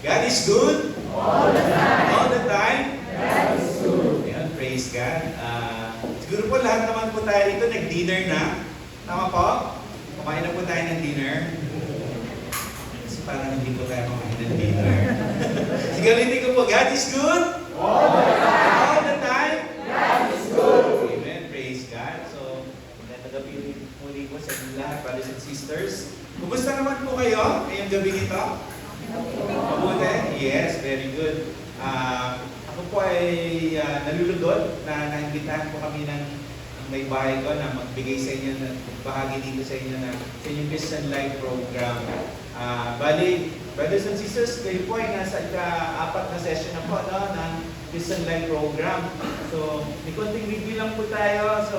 God is good? All the time. All the time? God is good. Ayan, praise God. Siguro po lahat naman po tayo dito nag-dinner na. Tama po? Kumain na po tayo ng dinner. Kasi parang hindi po tayo kumain ng dinner. Siguro hindi ko po, God is good? All the time. All the time? God is good. Amen. Praise God. So, nagagabi muli po sa inyo lahat, brothers and sisters. Kumusta naman po kayo ngayong gabi nito? Mabuti? Yes, very good. Ako po ay nalulugod na naimbitahan po kami ng may bahay ko na magbigay sa inyo, na bahagi dito sa inyo na sa inyong Christian Life program. Bali, brothers and sisters, kayo po ay nasa ika-4 na session na po no, ng Christian Life program. So, may konting review lang po tayo. So,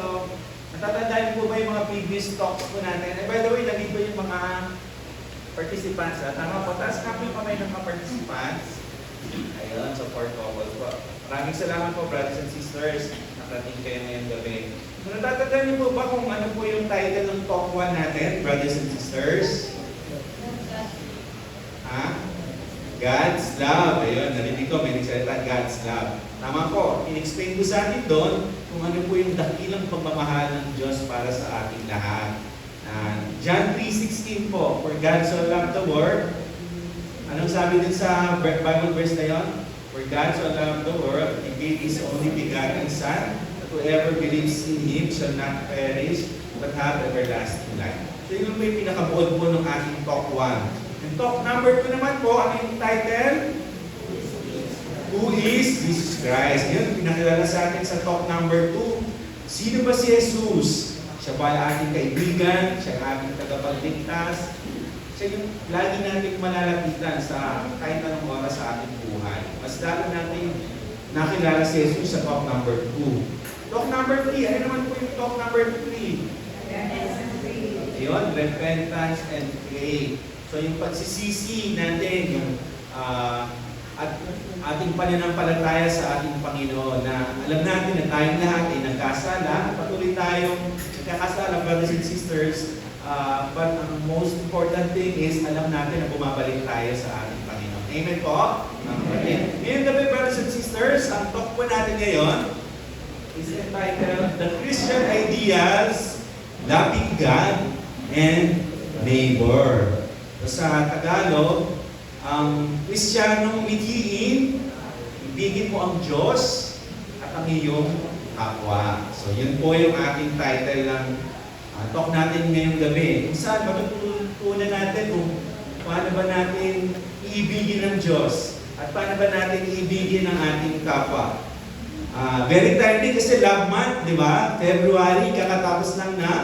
natatandaan po ba yung mga previous talks po natin? And by the way, nandito yung mga participants. Tama po, taas kami kamay ng mga participants. Ayun, support couples po. Maraming salamat po, brothers and sisters. Nakarating kayo ngayong gabi. So, natatandaan niyo po ba kung ano po yung title ng talk 1 natin, brothers and sisters? God's love. Ayun, narinig ko, may nagsalita, God's love. Tama po, in-explain ko sa atin doon kung ano po yung dakilang pagmamahal ng Diyos para sa ating lahat. John 3:16 po, for God so loved the world. Anong sabi din sa Bible verse na yon? For God so loved the world, He gave His only begotten Son, that whoever believes in Him shall not perish, but have everlasting life. So yun po yung pinakabuod po ng ating talk 1. And talk number 2 naman po, ano yung title? Who is Jesus Christ? Yun, pinakilala sa atin sa talk number 2. Sino ba si Jesus? Siya ba ay ating kaibigan? Siya ay ating tagapagligtas? Siya yung lagi natin malalapitan sa kahit anong oras sa ating buhay. Mas lalo natin nakilala si Jesus sa talk number 2. Talk number 3, ano naman po yung talk number 3? Ayun, repentance and faith. So yung pagsisisi natin, yung at ating pananampalataya sa ating Panginoon na alam natin na tayong lahat ay nagkasala, patuloy tayong nagkakasala, brothers and sisters, but ang most important thing is alam natin na bumabalik tayo sa ating Panginoon. Amen po? Amen. Ngayon gabi, brothers and sisters, ang talk po natin ngayon is entitled The Christian Ideals, Loving God and Neighbor. So, sa Tagalog, ang Kristiyanong mithiin, ibigin mo ang Diyos at ang iyong kapwa. So, yun po yung ating title ng talk natin ngayong gabi. Kung saan, matutunan natin kung paano ba natin iibigin ng Diyos at paano ba natin iibigin ang ating kapwa. Very timely kasi love month, di ba? February, kakatapos lang ng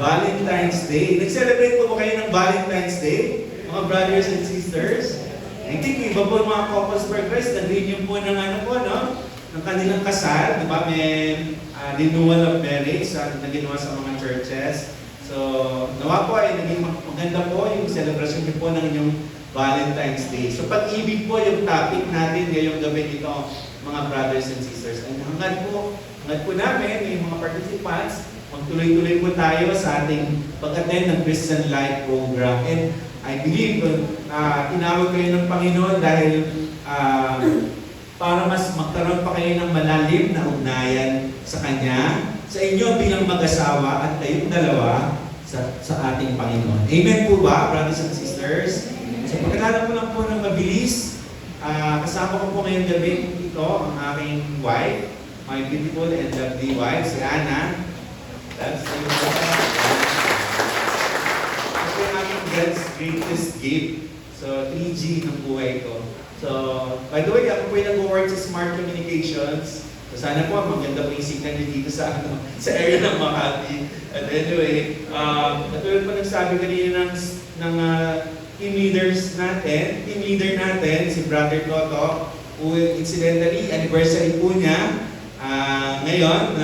Valentine's Day. Nag-celebrate po ba kayo ng Valentine's Day? Mga brothers and sisters? I think iba po mga couples for Christ, nag-renew po ng ano po, no? Ng kanilang kasal, di ba? May renewal of marriage na ginawa sa mga churches. So, nawa po ay naging maganda po yung celebration po ng inyong Valentine's Day. So, pag-ibig po yung topic natin ngayong gabi dito, mga brothers and sisters. And hangad po namin, yung mga participants, magtuloy-tuloy po tayo sa ating pag-attend ng Christian Life program. And I believe tinawag kayo ng Panginoon dahil para mas magkaroon pa kayo ng malalim na ugnayan sa Kanya, sa inyo bilang mag-asawa at kayong dalawa sa ating Panginoon. Amen po ba, brothers and sisters? So pagkakala ko lang po ng mabilis, kasama ko po ngayong gabi ito ang aking wife, my beautiful and lovely wife, si Ana. That's yung aking God's greatest gift. So, 3G ng buhay ko. So, by the way, ako po yung nag-work sa Smart Communications. So, sana po, maganda po yung signal nyo dito sa area ng Makati. And anyway, katulad po nagsabi kanina ng team leader natin, si Brother Toto, who incidentally, anniversary po niya ngayon,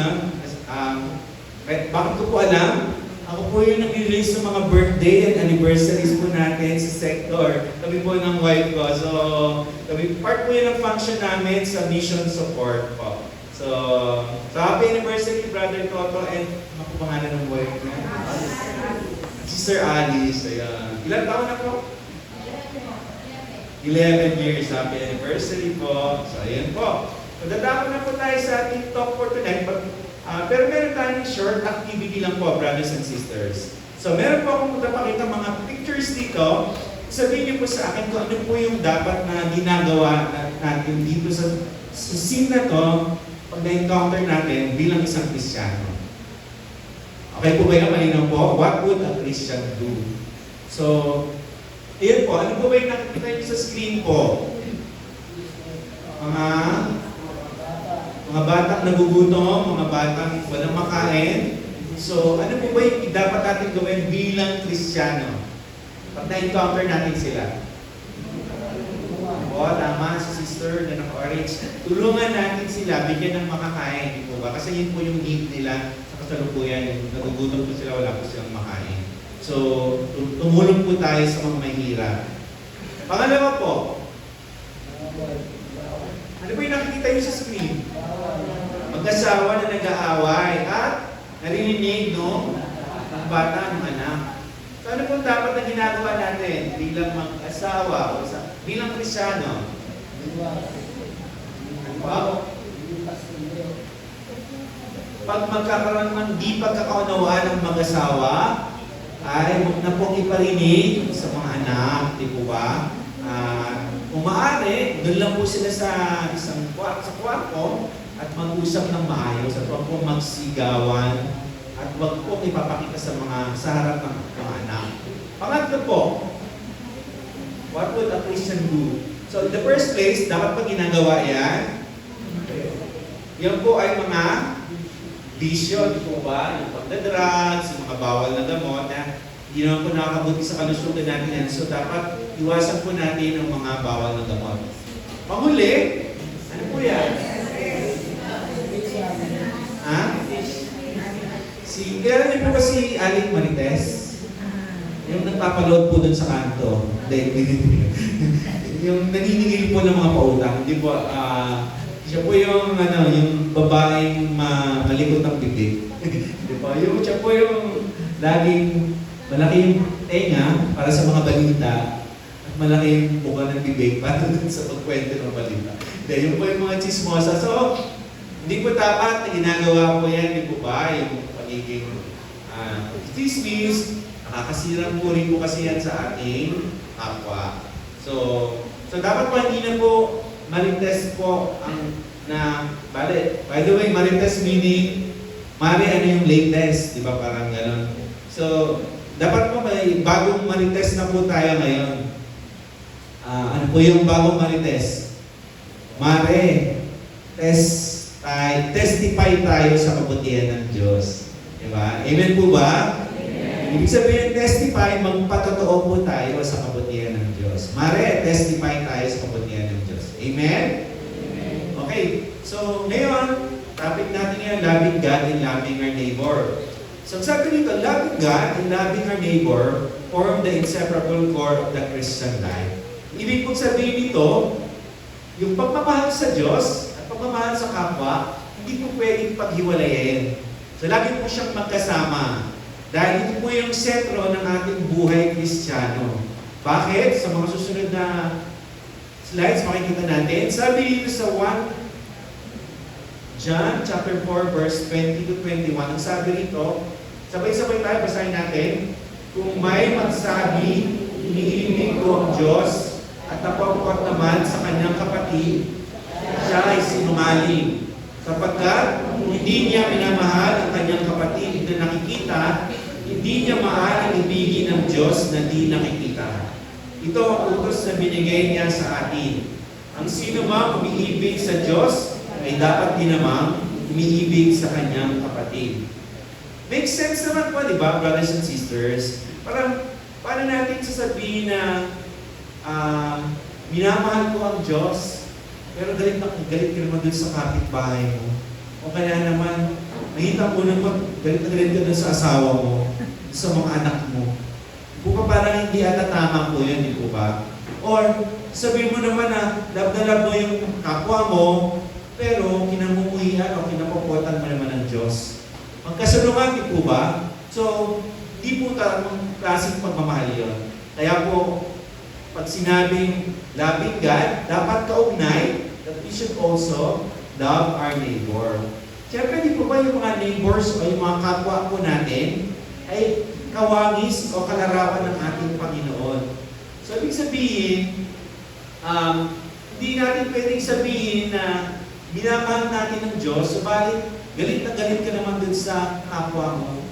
bakit ko po alam? Ako po yung nag-release ng mga birthday and anniversaries po natin sa sector. Kami po ng wife ko. So, part po yun ng function namin sa mission support po. So happy anniversary, Brother Toto, and makupangalan ng wife niya. Sister Alice. Ayan. Ilan taon na po? 11 11 years. Happy anniversary po. So, ayan po. Magdadako na po tayo sa ating talk for tonight. Pero meron tayong short activity lang po, brothers and sisters. So, meron po akong magpapakita mga pictures dito. Sabihin niyo po sa akin kung ano po yung dapat na ginagawa natin dito sa scene na to pag na-encounter natin bilang isang Kristiyano. Okay po ba yung malinaw po? What would a Christian do? So, ayan po. Ano po ba yung nakikita niyo sa screen po? Mga batang nagugutom, mga batang walang makain. So, ano po ba yung dapat natin gawin bilang Kristiyano? Pag na-encounter natin sila. O, tama, si sister na naka-orange. Tulungan natin sila, bigyan ng makakain. Di po ba? Kasi yun po yung need nila sa kasalukuyan. Yung nagugutom po sila, wala po silang makain. So, tumulong po tayo sa mga mahirap. Pangalawa po, ano po yung nakikita nyo sa screen? Mag-asawa na nag-aaway at narinig, no? Ang bata, ng anak. So ano pong dapat na ginagawa natin bilang mag-asawa o bilang Kristiyano? Wow. Pag magkakaroon ng di pagkakaunawaan ng mag-asawa, ay huwag na pong iparinig sa mga anak, di po ba? Kung maaari, doon lang po sila sa kwarto at mag-usap ng maayos at huwag pong magsigawan at huwag pong ipapakita sa harap ng mga anak. Pangatlo po, what would a Christian do? So in the first place, dapat pa ginagawa yan? Yan po ay mga bisyo, di po ba? Yung pagdadrugs, yung mga bawal na gamot na hindi naman po nakakabuti sa kalusugan natin yan. So dapat iwasan po natin ang mga bawal na gamot. Panghuli, ano po yan? Ha? Kilala niyo po ba si Aling Marites? Yung nagpapaload po dun sa kanto. Yung naniningil po ng mga pautang. Hindi po, siya po yung, yung babaeng malikot ng bibig. Di ba? Siya po yung laging malaking tenga para sa mga balita at malaking buka ng bibig para dun sa pagkwento ng balita. Yun po yung mga chismosa. So, hindi po dapat na ginagawa po yan, di po ba? Yung pagiging chismis, nakakasirang po rin po kasi yan sa ating kapwa. So dapat po hindi na po marites po ang by the way, marites meaning ano yung latest, di ba? Parang gano'n. So, dapat po may bagong marites na po tayo ngayon. Ano po yung bagong marites? Testify tayo sa kabutihan ng Diyos. Diba? Amen po ba? Amen. Ibig sabihin, testify, magpatotoo po tayo sa kabutihan ng Diyos. Testify tayo sa kabutihan ng Diyos. Amen? Amen. Okay, so ngayon, topic natin yan, loving God and loving our neighbor. So sabi dito, loving God and loving our neighbor form the inseparable core of the Christian life. Ibig pong sabihin nito, yung pagmamahal sa Diyos at pagmamahal sa kapwa, hindi po pwedeng paghiwalayin. So lagi po siyang magkasama. Dahil ito po yung sentro ng ating buhay Kristiyano. Bakit? Sa mga susunod na slides, makikita natin. Sabi dito sa 1 John chapter 4 verse 20 to 21, ang sabi rito, sabay-sabay tayo, basahin natin. Kung may magsabi, iniibig ko ang Diyos at napapukot naman sa kanyang kapatid, siya ay sinungaling. Sapagkat hindi niya minamahal ang kanyang kapatid na nakikita, hindi niya maaaring ibigin ng Diyos na di nakikita. Ito ang utos na binigay niya sa atin. Ang sino mang umiibig sa Diyos ay dapat din namang umiibig sa kanyang kapatid. Makes sense naman po, di ba, brothers and sisters? Parang, paano natin sasabihin na minamahal ko ang Diyos, pero galit ka naman dun sa kapitbahay mo. O kaya naman, nakita mo naman, galit ka dun sa asawa mo, sa mga anak mo. Kung pa parang hindi ata tama po yun, di po ba? Or, sabihin mo naman na love mo yung kapwa mo, pero kinamumuhian o kinapuputan mo naman ng Diyos. Magkasalungan, di po ba? So, di po tamang klaseng pagmamahal yun. Kaya po, pag sinabing loving God, dapat kaugnay that we should also love our neighbor. Siyempre, di po ba yung mga neighbors o yung mga kapwa po natin ay kawangis o kalarawan ng ating Panginoon. So, ibig sabihin, hindi natin pwedeng sabihin na minamahal natin ng Diyos, subalit galit na galit ka naman dun sa kapwa mo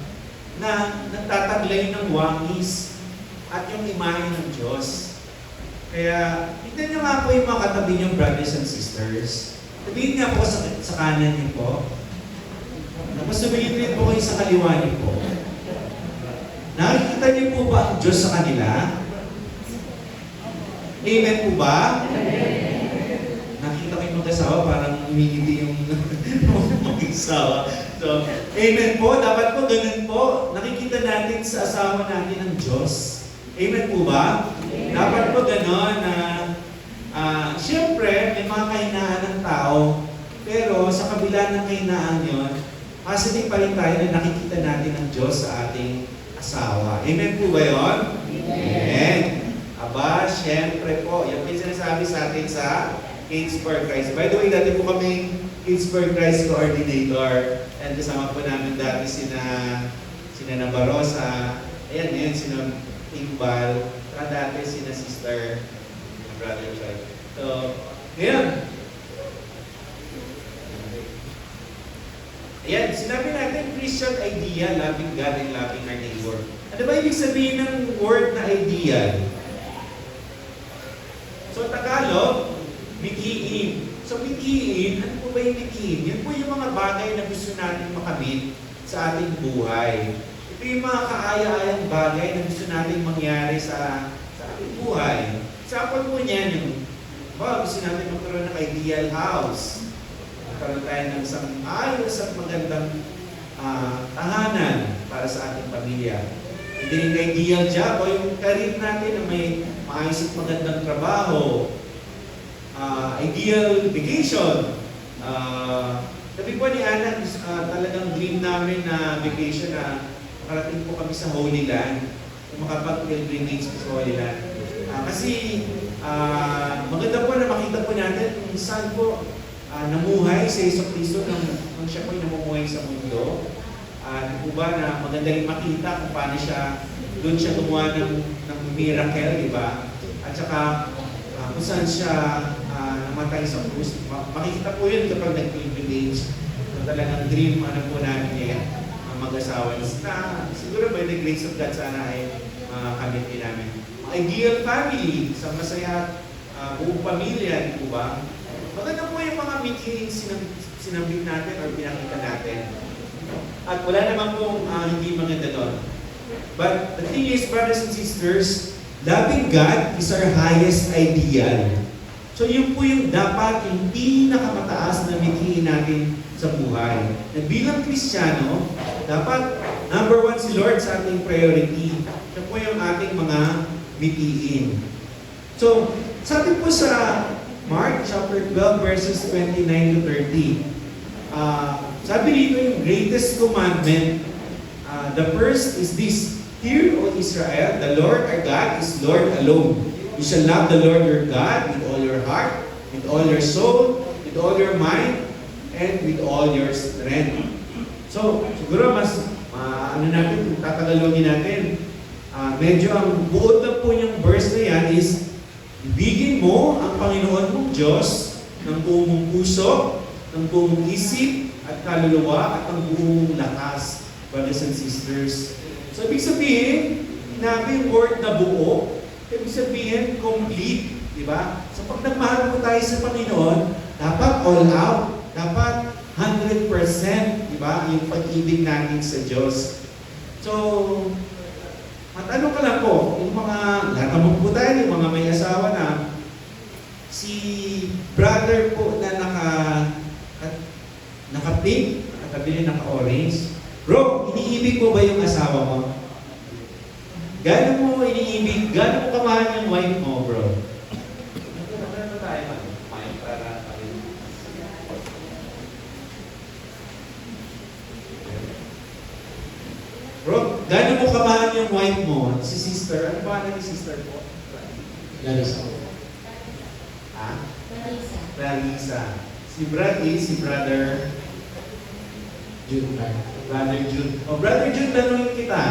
na nagtataglay ng wangis at yung imahe ng Diyos. Kaya, tignan nyo nga po yung mga katabi nyo, brothers and sisters. Sabihin nga po sa kanan niyo po. Tapos sabihin rin po kayo sa kaliwa niyo po. Nakikita niyo po ba ang Diyos sa kanila? Amen po ba? Nakita ko yung mag-asawa, parang umingiti yung mag-asawa. So, amen po. Dapat po ganun po. Nakikita natin sa asawa natin ang Diyos. Amen po ba? Dapat po ganun na siyempre, may mga kahinaan ng tao, pero sa kabila ng kahinaan yun, positive pa rin tayo na nakikita natin ang Diyos sa ating asawa. Amen po ba yun? Amen. Aba, siyempre po, yan po yung sinasabi sa atin sa Kids for Christ. By the way, dati po kami Kids for Christ coordinator, and kasama po namin dati sina Nabarosa, ayan yun, sina Iqbal, at dati sina Sister Brother Chai. So, ngayon. Ayan, sinabi natin Christian idea, loving God and loving our neighbor. Ano ba ibig sabihin ng word na ideal? So, Tagalog, mithiin. So, mithiin, ano po ba yung mithiin? Yan po yung mga bagay na gusto natin makamit sa ating buhay. Ito yung mga kaaya-ayang bagay na gusto natin mangyari sa ating buhay. Example po niyan yung gusto natin magkaroon ng ideal house. Magkaroon tayo ng isang ayos at magandang tahanan para sa ating pamilya. Hindi yung ideal job o yung career natin na may maayos at magandang trabaho. Ideal vacation. Sabi po ni Ana, talagang dream namin na vacation na makarating po kami sa Holy Land. Makapag-pilgrimage sa Holy Land. Kasi maganda po na makita po natin kung saan po namuhay si Yesu Cristo nang siya po ay namumuhay sa mundo. Di po ba na maganda rin makita kung paano doon siya gumawa ng miracle, di ba? At saka kung saan siya namatay sa krus. Makikita po yun kapag nag-pilgrimage. So talagang dream po namin mag-asawa. Siguro by the grace of God sana ay kamit din namin. Ideal family, sa masaya buong pamilya, di po ba? Maganda po yung mga mithiin sinambit natin or pinakita natin. At wala naman pong hindi maganda doon. But the thing is, brothers and sisters, loving God is our highest ideal. So yun po yung dapat yung pinakamataas na mithiin natin sa buhay. Na bilang Kristiyano, dapat number one si Lord sa ating priority. Siya po yung ating mga mithiin. So, sabi po sa Mark chapter 12 verses 29 to 30. Sabi dito yung greatest commandment. The first is this: Hear, O Israel, the Lord our God is Lord alone. You shall love the Lord your God with all your heart, with all your soul, with all your mind, and with all your strength. So, siguro mas tatagalogin natin. Medyo ang buod na po niyang verse na yan is, ibigin mo ang Panginoon mong Diyos ng buong mong puso, ng buong mong isip at kaluluwa at ang buong mong lakas, brothers and sisters. So, ibig sabihin, sinabi yung word na buo, ibig sabihin, complete, di ba? So, pag nagmahal po tayo sa Panginoon, dapat all out, dapat 100%, di ba? Yung pag-ibig natin sa Diyos. So, matanong ka lang po, yung mga, lahat naman po tayo, yung mga may asawa na, si brother po na naka-pink, nakabili naka-orange, bro, iniibig mo ba yung asawa mo? Gano'n mo iniibig, gano'n mo kamahal yung wife mo, bro? Ano tayo para Bro, gano'n mo kamahal yung wife mo? Si sister, ano ba ni sister po? Larissa. Ha? Clarissa. Clarissa. Si Brad is si Brother June Clark. Brother Jude. O Brother Jude, tanongin kita.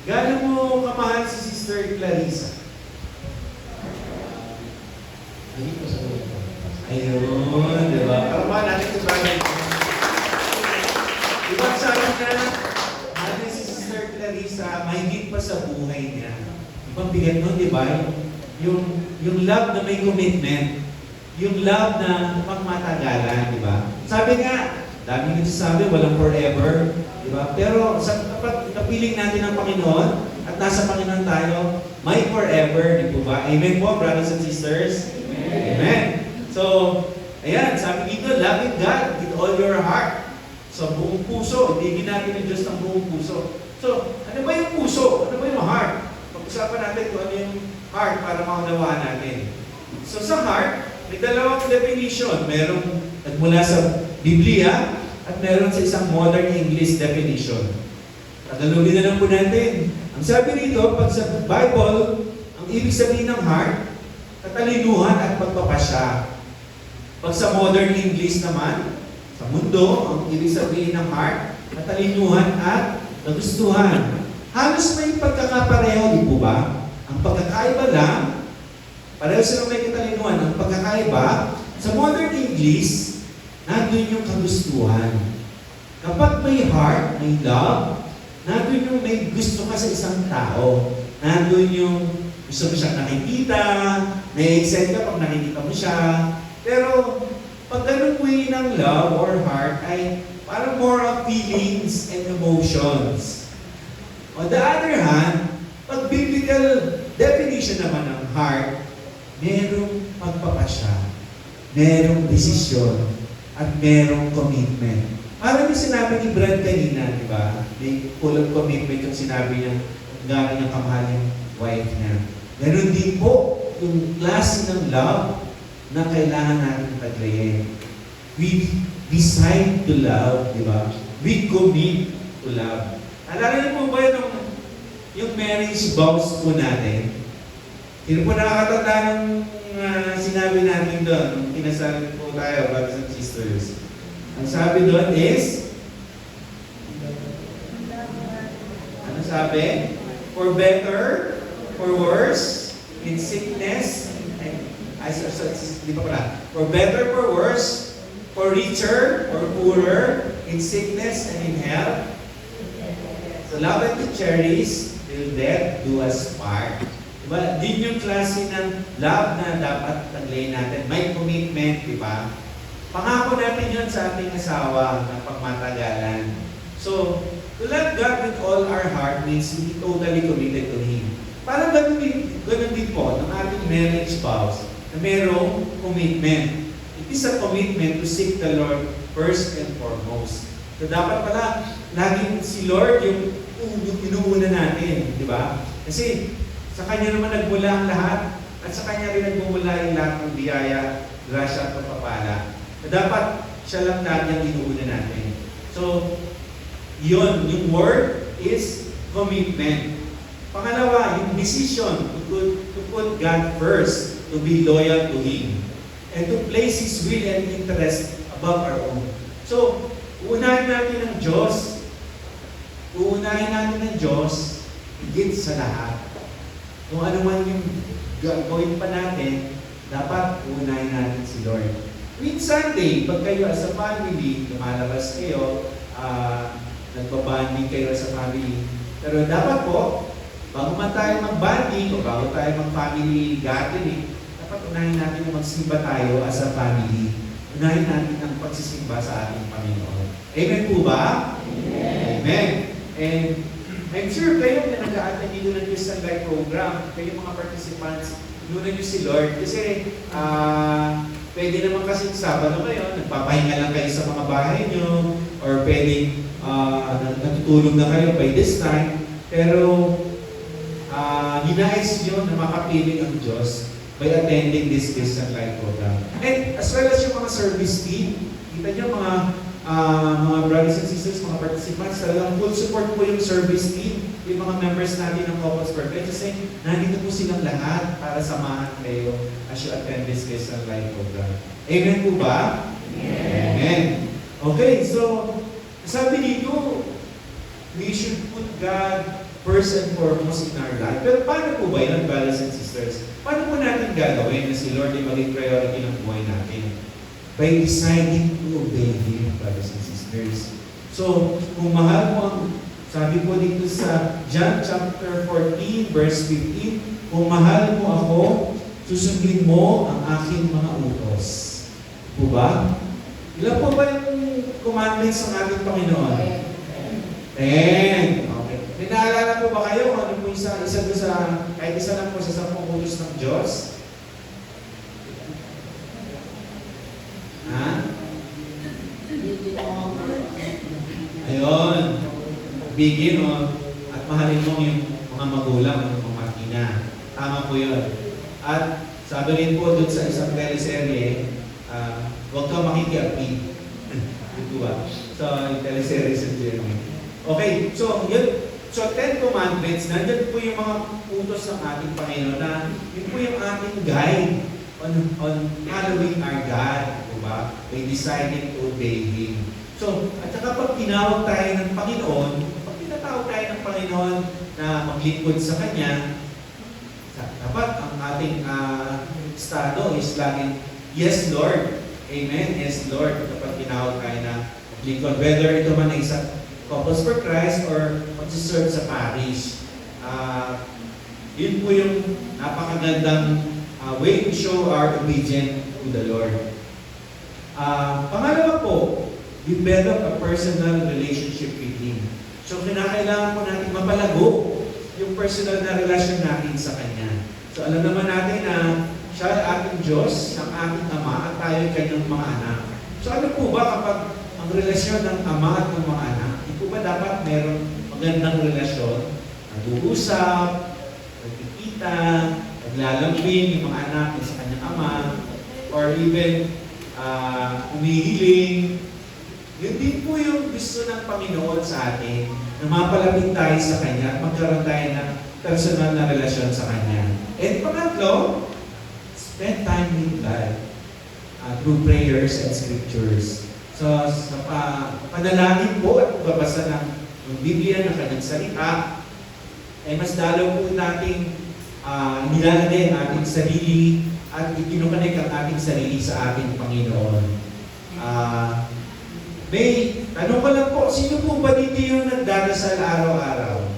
Gaano mo kamahal si Sister Clarissa? Hindi ko sa ulit ko. Ayun, di ba? Karamah natin si Brother Jude. Diba sabi na, natin si Sister Clarissa, mahigit pa sa buhay niya. Ibang bigat nun, di ba? Yung love na may commitment. Yung love na pangmatagalan, di ba? Sabi nga, dami nagsasabi, walang forever, di ba? Pero kapag napiling natin ang Panginoon at nasa Panginoon tayo, may forever, di po ba? Amen po, brothers and sisters? Amen. So, ayan, sabi dito, loving God with all your heart. Sa buong puso, ibigin natin ng Diyos ng buong puso. So, ano ba yung puso? Ano ba yung heart? Pag-usapan natin kung ano yung heart para maunawaan natin. So, sa heart, may dalawang definition. Merong nagmula sa Biblia at meron sa isang modern English definition. Tagalogin na lang po natin. Ang sabi rito, pag sa Bible, ang ibig sabihin ng heart, katalinuhan at pagpapasya. Pag sa modern English naman, sa mundo, ang ibig sabihin ng heart, katalinuhan at nagustuhan. Halos may pagkakapareho, di po ba? Ang pagkakaiba lang, pareho silang may katalinuhan. Ang pagkakaiba, sa modern English, nandun yung kagustuhan. Kapag may heart, may love, nandun yung may gusto ka sa isang tao. Nandun yung gusto mo siyang nakikita, na-excite ka pag nakikita mo siya. Pero, pag ganun way ng love or heart ay parang more of feelings and emotions. On the other hand, pag biblical definition naman ng heart, merong pagpapasya, merong desisyon, at merong commitment. Parang yung sinabi ni Brad kanina, di ba? May full of commitment yung sinabi niya, gano'n niyang kamahal yung wife niya. Ganun din po yung klase ng love na kailangan natin taglayin. We decide to love, di ba? We commit to love. Alala niyo po ba yung marriage vows po natin? Sino po nakakatanda ng sinabi natin doon, nung kinasal po tayo, brothers and sisters? Ang sabi doon is, ano sabi? For better, for worse, in sickness, di pa pala. For better, for worse, for richer, or poorer, in sickness and in health. So love and to cherish till death do us part. Diba? Din yung klase ng love na dapat taglayin natin. May commitment, di ba? Pangako natin yun sa ating asawa ng pagmatagalan. So, to love God with all our heart means to be totally committed to Him. Parang ganun din po ng ating marriage vows na merong commitment. It is a commitment to seek the Lord first and foremost. So dapat pala, laging si Lord yung inuuna natin, di ba? Kasi sa Kanya naman nagmula ang lahat at sa Kanya rin nagmumula yung lahat ng biyaya, grasya at pagpapala. Na dapat siya lang lagi ang inuuna natin. So, yun, yung word is commitment. Pangalawa, yung decision to put God first, to be loyal to Him, and to place His will and interest above our own. So, uunahin natin ng Diyos. Uunahin natin ng Diyos higit sa lahat. Kung ano man yung gagawin pa natin, dapat uunahin natin si Lord. With Sunday, pag kayo as a family, lumalabas kayo, nagbabanding kayo as a family. Pero dapat po, bago man tayo mag-banding o bago tayo mag-family gathering, dapat unahin natin na magsimba tayo as a family. Unahin natin ang pagsisimba sa ating Panginoon. Amen po ba? Amen. Amen. And I'm sure kayo na nag-a-attend dito ng Christian Life Program, kayo mga participants, inunan nyo si Lord. Kasi pwede naman kasi Sabado kayo, nagpapahinga lang kayo sa mga bahay nyo, or pwede natutulog na kayo by this time. Pero hinais nyo na makapiling ang Diyos by attending this Christian Life Program. And as well as yung mga service team, kita nyo mga mga brothers and sisters, mga participants, talagang full support po yung service team, yung mga members natin ng Couples for Christ. Kasi nandito po silang lahat para samahan kayo as you attend this Christian Life program. Amen po ba? Amen. Okay, so sabi dito, we should put God first and foremost in our life. Pero paano po ba yun, brothers and sisters? Paano po natin gagawin na si Lord ay maging priority ng buhay natin? By deciding to obey Him, brothers and sisters. So, kung mahal mo ang, sabi po dito sa John chapter 14, verse 15, kung mahal mo ako, susundin mo ang aking mga utos. Po ba? Ilan po ba yung commandments ng ating Panginoon? 10. Okay. Naalala po ba kayo kung ano po isa doon sa, kahit isa lang po sa 10 utos ng Diyos? Ha? Ayun. Bigin mo at mahalin mo yung mga magulang o mga makina. Tama po yun. At sabi rin po doon sa isang teleserye, huwag kang makikiapi. Ito ba? So, yung teleserye sa Jeremy. Okay, so yun. So, 10 commandments, nandyan po yung mga utos ng ating Panginoon na yun po yung ating guide on following our God, diba? By deciding to obey Him. So, at saka pag tinawag tayo ng Panginoon, pag tinatawag tayo ng Panginoon na maglingkod sa Kanya, dapat ang ating estado is laging, yes Lord, Amen, yes Lord, kapag tinawag tayo na maglingkod. Whether ito man ay isang Couples for Christ or mag-serve sa parish. Yun po yung napakagandang way to show our obedience to the Lord. Pangalawa po, develop a personal relationship with Him. So, kinakailangan po natin mapalago yung personal na relasyon natin sa Kanya. So, alam naman natin na siya ay ating Diyos, ang ating Ama, at tayo ay Kanyang mga anak. So, ano po ba kapag ang relasyon ng Ama at ng mga anak, hindi po ba dapat meron magandang relasyon? Nag-uusap, nagkikita, naglalambing yung mga anak sa Kanyang Ama, or even umihiling. Yun din po yung gusto ng Panginoon sa atin, na mapalapit tayo sa Kanya at magkaroon tayo ng personal na relasyon sa Kanya. And pangatlo, spend time with God through prayers and scriptures. So, sa panalangin po at pagbabasa ng Biblia ng Kanyang salita, ay mas lalo po nating nilalagay ang ating sarili at ikinukonek ang ating sarili sa ating Panginoon. May tanong ko lang po, sino po ba dito yung nagdadasal araw-araw?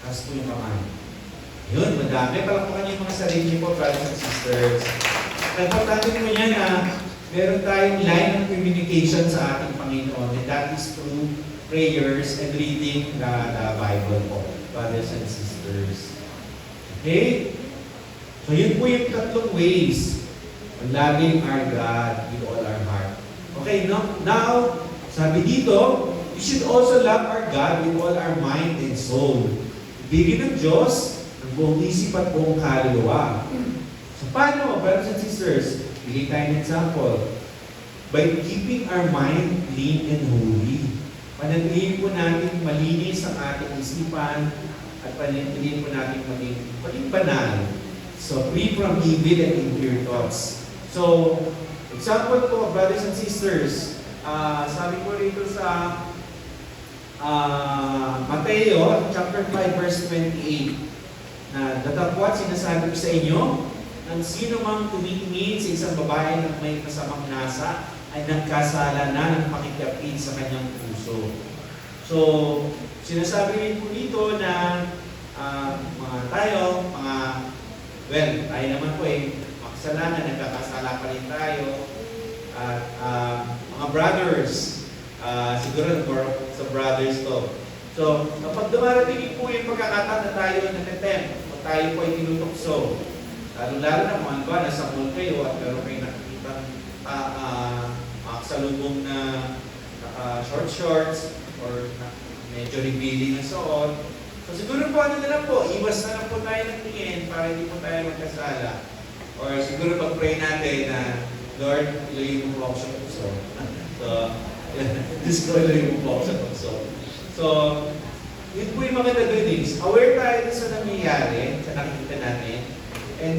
As po yung kamay. Yun, madami. Palakpakan yung mga sarili po, brothers and sisters. Importante po yan na meron tayong line of communication sa ating Panginoon, and that is through prayers and reading the Bible po, brothers and sisters. Okay? So yun po yung tatlong ways of loving our God with all our heart. Okay, now sabi dito, we should also love our God with all our mind and soul. Ibigin ng Diyos ng buong isip at buong kaluluwa. So paano, brothers and sisters? Bigay tayo ng example. By keeping our mind clean and holy. Panatilihin po natin malinis ang ating isipan at panatilihin po natin maging banal. So, free from evil and impure thoughts. So, example po, brothers and sisters, sabi po rito sa Mateo, chapter 5, verse 28, na datapwat sinasabi ko sa inyo, ang sino mang tumitingin sa isang babae na may masamang nasa, ay nagkasala na ng pakikiapid sa kanyang puso. So, sinasabi rin po dito na tayo naman po makasalanan, nagkakasala pa rin tayo. At mga brothers, siguro sa brothers to. So, kapag dumarating po yung pagkakataon na tayo natatempt, o tayo po ay tinutokso, lalo-lalo na kung ano ba, nasa mall kayo at meron kayo nakikita makasalubong na short shorts or medyo revealing na suot. So siguro po ano na lang po, iwas na lang po tayo ng tingin para hindi po tayo magkasala. Or siguro pag-pray natin na, Lord, ilayin mo po ako sa puso. So, Discovery mo po ako sa pag-solve. So, yun po yung maganda doon is, aware tayo sa nangyayari, sa nakikita natin, and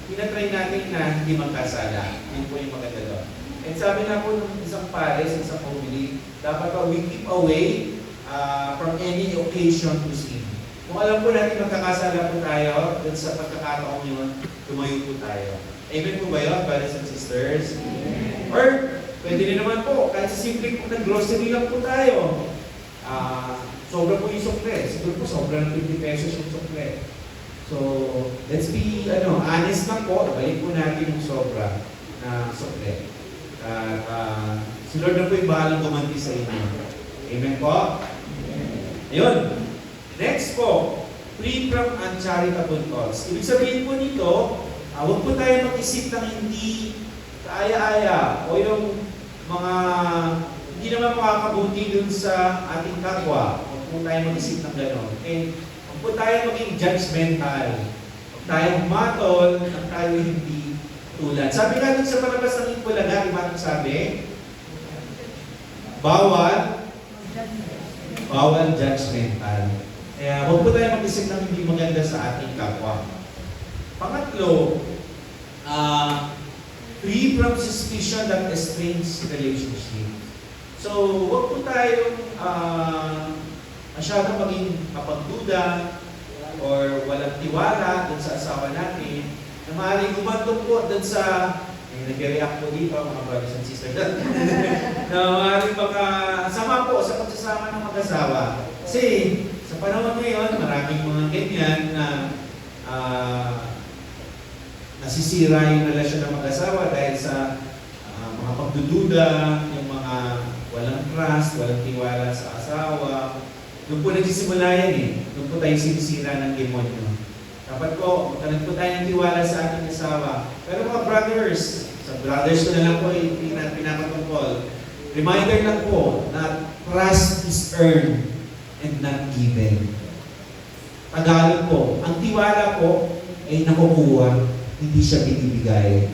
pinatry natin na hindi magkasala. Yun po yung maganda doon. And sabi na po ng isang pares, isang family, dapat we keep away from any occasion to sin. Kung alam po natin magkakasala po tayo, dun sa pagkakataon yun, tumayo po tayo. Amen po ba yun, brothers and sisters? Amen. Or, pwede rin naman po, kahit simple po nag-grocery lang po tayo. Sobra po yung sukle. Siguro po sobra ng 50 pesos yung sukle. So, let's be honest lang po. Balik po natin yung sobra na sukle. Si Lord na po yung bahalang gumanti sa inyo. Amen po? Ayun. Next po, free from uncharitable cause. Ibig sabihin po nito, huwag po tayo mag-isip ng hindi kaaya-aya o yung mga hindi naman makakabuti dun sa ating kapwa. Huwag po tayo mag-isip ng gano'n. And huwag po tayo maging judgmental. Huwag tayo matol, huwag tayo hindi tulad. Sabi nga dun sa palabas ng Impulaga, di ba sabi? Bawal judgmental. Kaya huwag po tayo mag-isip ng hindi maganda sa ating kapwa. Pangatlo, free from suspicion that estranged relationship. So, huwag po tayong masyadong maging mapagduda or walang tiwala dun sa asawa natin na maaaring gumantong po dun sa nag-react po dito mga brothers and sisters na maaaring sama po sa pagsasama ng mag-asawa. Kasi sa panahon ngayon, maraming mga ganyan na nasisira yung relasyon ng mag-asawa dahil sa mga pagdududa, yung mga walang trust, walang tiwala sa asawa. Doon po nagsisimula yan eh. Doon po tayo sinisira ng demonyo. Dapat po, magkaroon po tayo ng tiwala sa ating asawa. Pero mga brothers, sa brothers ko na lang po pinapatungkol. Reminder lang po na trust is earned and not given. Tagalog po, ang tiwala po ay nakukuha, hindi siya binibigay.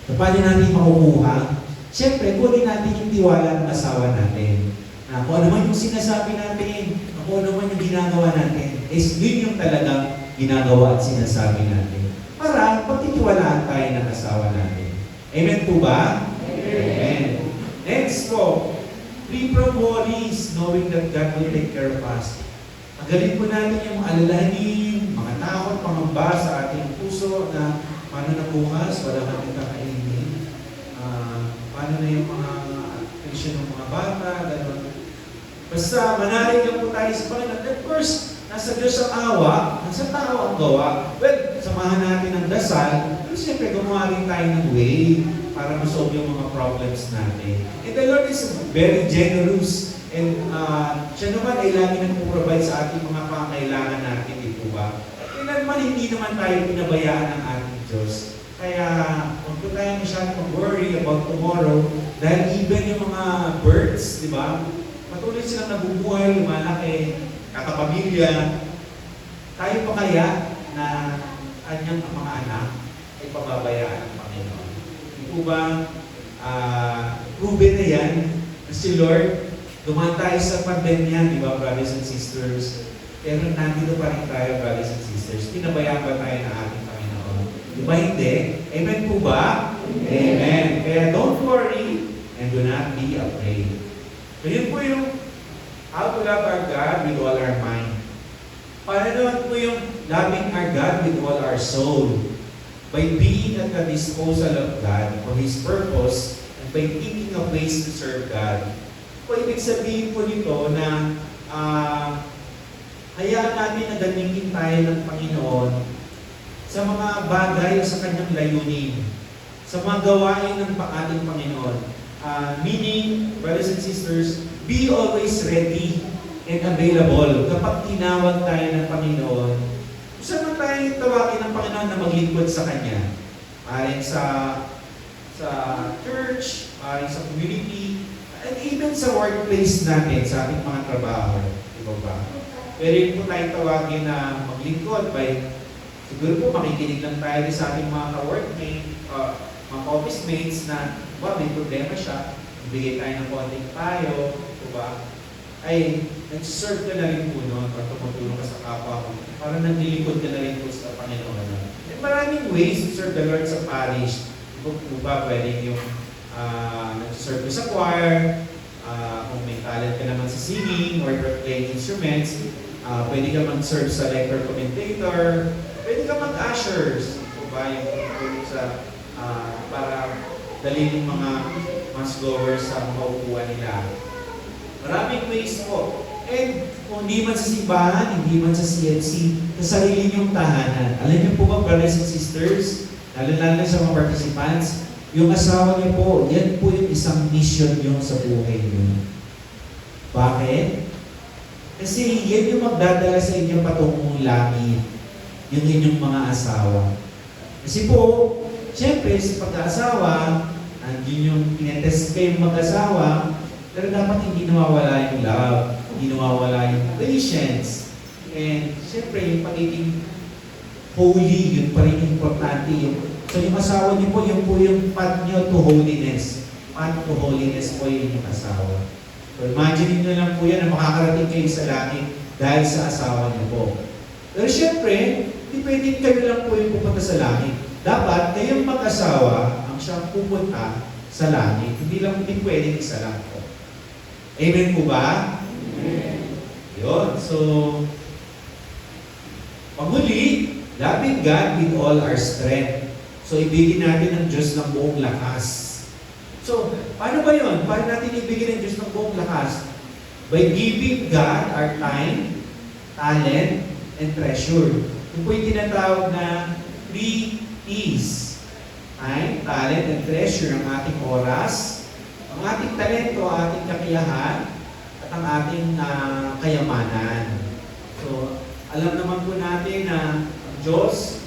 So, paano natin makukuha? Siyempre, kunin natin yung tiwala ng asawa natin. Na kung ano man yung sinasabi natin, kung ano man yung ginagawa natin, is yun yung talagang ginagawa at sinasabi natin. Para pagtitiwalaan tayo ng asawa natin. Amen po ba? Amen. Next po, free from worries, knowing that God will take care of us. Magaling po natin yung alalahanin, mga takot, pangamba sa ating puso na paano na bukas, wala natin kakainin. Paano na yung mga atensyon ng mga bata, gano'n. Basta manalig lang po tayo sa Panginoon. Of course, nasa Diyos ang awa, nasa tao ang gawa. Well, samahan natin ang dasal, pero siyempre gumawa rin tayo ng way para masolve yung mga problems natin. And the Lord is very generous. And siya naman ay lagi nagpo-provide sa ating mga pangailangan natin, di po ba? Kailan man hindi naman tayo pinabayaan ng ating Diyos. Kaya huwag po tayo masyadong mag-worry about tomorrow dahil even yung mga birds, di ba? Patuloy silang nabubuhay, lumalaki, kakapamilya. Tayo pa kaya na kanyang mga anak ay pababayaan ng Panginoon? Di po ba? Proven na yan na si Lord, dumaan tayo sa pandemya, di ba, brothers and sisters? Pero nandito pa rin tayo, brothers and sisters. Pinabayaan ba tayo ng ating Panginoon? Di ba hindi? Amen po ba? Amen. Kaya don't worry and do not be afraid. So yun po yung how to love our God with all our mind. Paano naman po yung loving our God with all our soul? By being at the disposal of God for His purpose and by thinking of ways to serve God. So, ibig sabihin po nito na hayaan natin na gamitin tayo ng Panginoon sa mga bagay o sa Kanyang layunin, sa mga gawain ng ating Panginoon. Meaning, brothers and sisters, be always ready and available kapag tinawag tayo ng Panginoon. Saan man tayo tawagin ng Panginoon na maglingkod sa Kanya? Maaaring sa church, maaaring sa community, and even sa workplace natin, sa ating mga trabaho. Diba ba? Pero po tayo tawagin na maglingkod by, siguro po makikinig lang tayo sa ating mga ka-workmate, mga office mates na, may problema siya. bigay tayo ng konting payo, diba? Ay, nag-serve ka na rin po noon or tumutulong ka sa kapwa mo. Parang naglilikod ka na rin po sa Panginoon. And maraming ways to serve the Lord sa parish. Kung ba, pwedeng yung nag-serve ka sa choir, kung may talent ka naman sa singing or playing instruments, pwede ka mag-serve sa lector commentator, pwede ka mag-ushers, diba? Yung sa, para dalhin yung mga mass-goers sa maupuan nila. Maraming ways po. And kung hindi man sa simbahan, hindi man sa CFC, sa sarili niyong tahanan. Alam niyo po ba, brothers and sisters, lalo-lalo sa mga participants, yung asawa niyo po, yan po yung isang mission niyo sa buhay niyo. Bakit? Kasi yan yung magdadala sa inyo patungong langit, yung inyong mga asawa. Kasi po, siyempre, sa pag-aasawa, andun yung pinetest kayong mag-asawa, pero dapat hindi nawawala yung love, hindi nawawala yung patience. And siyempre, yung pagiging holy, yun pa rin importante. So yung asawa niyo po, yun po yung path niyo to holiness. Path to holiness po yun yung asawa. So imagine niyo lang po yan na makakarating kayo sa langit dahil sa asawa niyo po. Pero siyempre, hindi pwedeng kayo lang po yung pupunta sa langit. Dapat kayong mag-asawa ang siyang pupunta sa langit. Hindi lang hindi pwedeng isa lang po. Amen po ba? Amen. Yun. So, pagmuli, loving God with all our strength. So, ibigin natin ang Diyos ng buong lakas. So, paano ba yun? Paano natin ibigin ang Diyos ng buong lakas? By giving God our time, talent, and treasure. Ito po yung tinatawag na 3 T's. Time, talent, and treasure ang ating oras, ang ating talento, ang ating kakayahan, at ang ating kayamanan. So, alam naman po natin na ang Diyos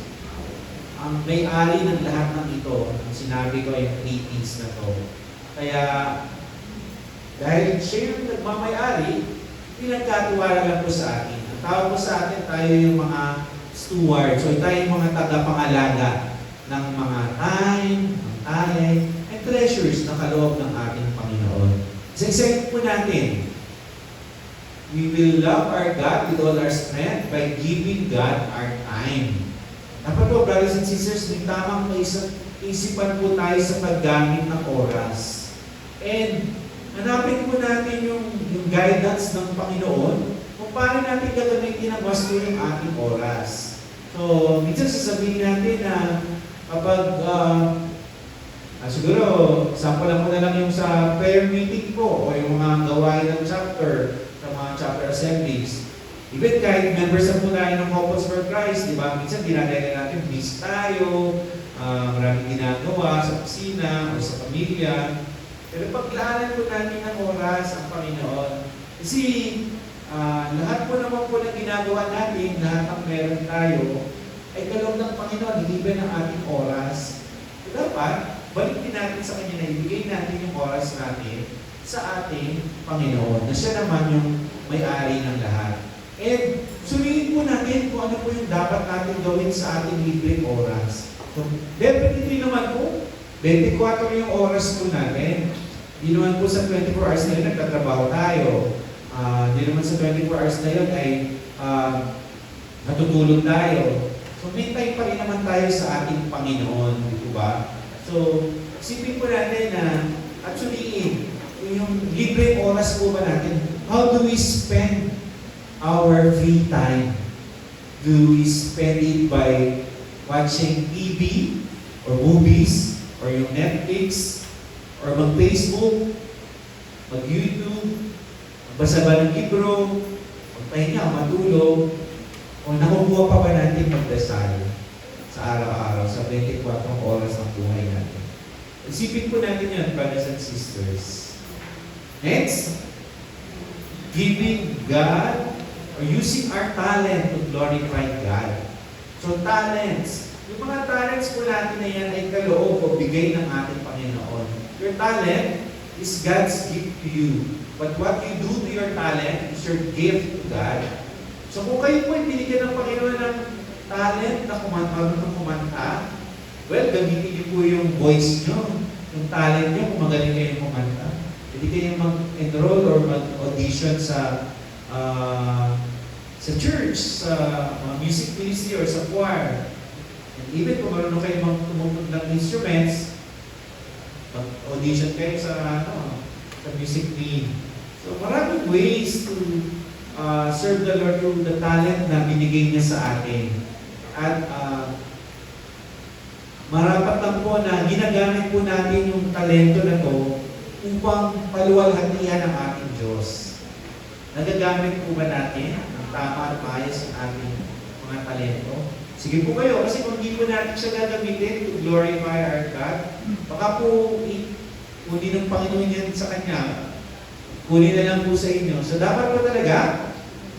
ang may-ari ng lahat ng ito. Ang sinabi ko ay 3 T's na to. Kaya, dahil siya yung nagmamay-ari, pinagkatiwala lang po sa atin. Ang tawag po sa atin, tayo yung mga steward. So, tayo yung mga tagapangalaga ng mga time, ng talent, and treasures na kaloob ng ating Panginoon. Isa-isahin po natin. We will love our God with all our strength by giving God our time. Dapat po, brothers and sisters, may tamang isipan po tayo sa paggamit ng oras. And hanapin po natin yung guidance ng Panginoon kung paano natin gagamitin ang wasto yung ating oras. So, minsan sasabihin natin na kapag siguro, sample lang mo na lang yung sa prayer meeting po o yung mga gawain ng chapter, sa mga chapter assemblies. Even kahit members na po tayo ng Couples for Christ, di ba? Minsan dinadala natin, busy tayo, maraming ginagawa sa opisina o sa pamilya. Pero paglaanan po natin ng oras ang Panginoon. Kasi lahat po naman po ng ginagawa natin, lahat ng meron tayo, ay kaloob ng Panginoon, hindi ba ng ating oras? So, dapat, balik din natin sa Kanya na ibigay natin yung oras natin sa ating Panginoon, na siya naman yung may-ari ng lahat. And suriin po natin kung ano po yung dapat natin gawin sa ating libreng oras. So, definitely naman po, 24 yung oras po natin. Hindi naman po sa 24 hours na yun nagtatrabaho tayo. Hindi naman sa 24 hours na yun ay natutulog tayo. So, may time pa rin naman tayo sa ating Panginoon, di ba? So, isipin po natin na actually, yung libreng oras po ba natin, how do we spend our free time? Do we spend it by watching TV or movies or yung Netflix or mag-Facebook, mag-YouTube, magbasa ba ng libro, magpahinga, matulog, o nakukuha pa ba natin magdasal sa araw-araw, sa 24 oras ng buhay natin? Isipin po natin yan, brothers and sisters. Next, giving God or using our talent to glorify God. So talents, yung mga talents po natin na yan ay kaloob o bigay ng ating Panginoon. Your talent is God's gift to you. But what you do to your talent is your gift to God. So kung kayo po ay binigyan ng Panginoon ng talent na kumanta, well, gamitin niyo po yung voice niyo, yung talent niyo kung magaling kayo kumanta. Pwede kayong mag-enroll or mag-audition sa church, sa music ministry or sa choir. And even kung marunong kayo tumutog ng instruments, mag-audition kayo sa music team. So maraming ways to serve the Lord through the talent na binigay niya sa atin. At marapat lang po na ginagamit po natin yung talento na to upang paluwalhatian ang ating Diyos. Nagagamit po ba natin ang tama at maayos ang ating mga talento? Sige po kayo, kasi kung hindi po natin siya gagamitin to glorify our God, baka po kunin ng Panginoon yan sa Kanya, kunin na lang po sa inyo. So dapat po talaga,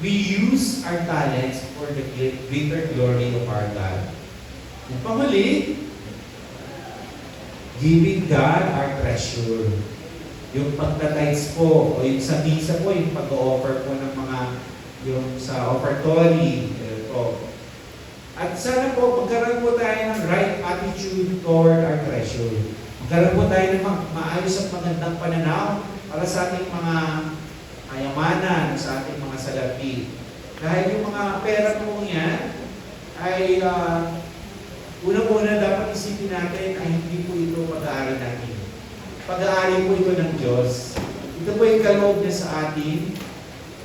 we use our talents for the greater glory of our God. Yung panghuli, giving God our treasure. Yung pagtatides po, o yung sa misa po, yung pag-offer po ng mga, yung sa offertory, po. At sana po, magkaroon po tayo ng right attitude toward our treasure. Magkaroon po tayo ng maayos at magandang pananaw para sa ating mga kayamanan, sa ating mga salapi. Dahil yung mga pera po yan ay unang-una dapat isipin natin ay hindi po ito pag-aari natin. Pag-aari po ito ng Diyos. Ito po yung kaloob niya sa atin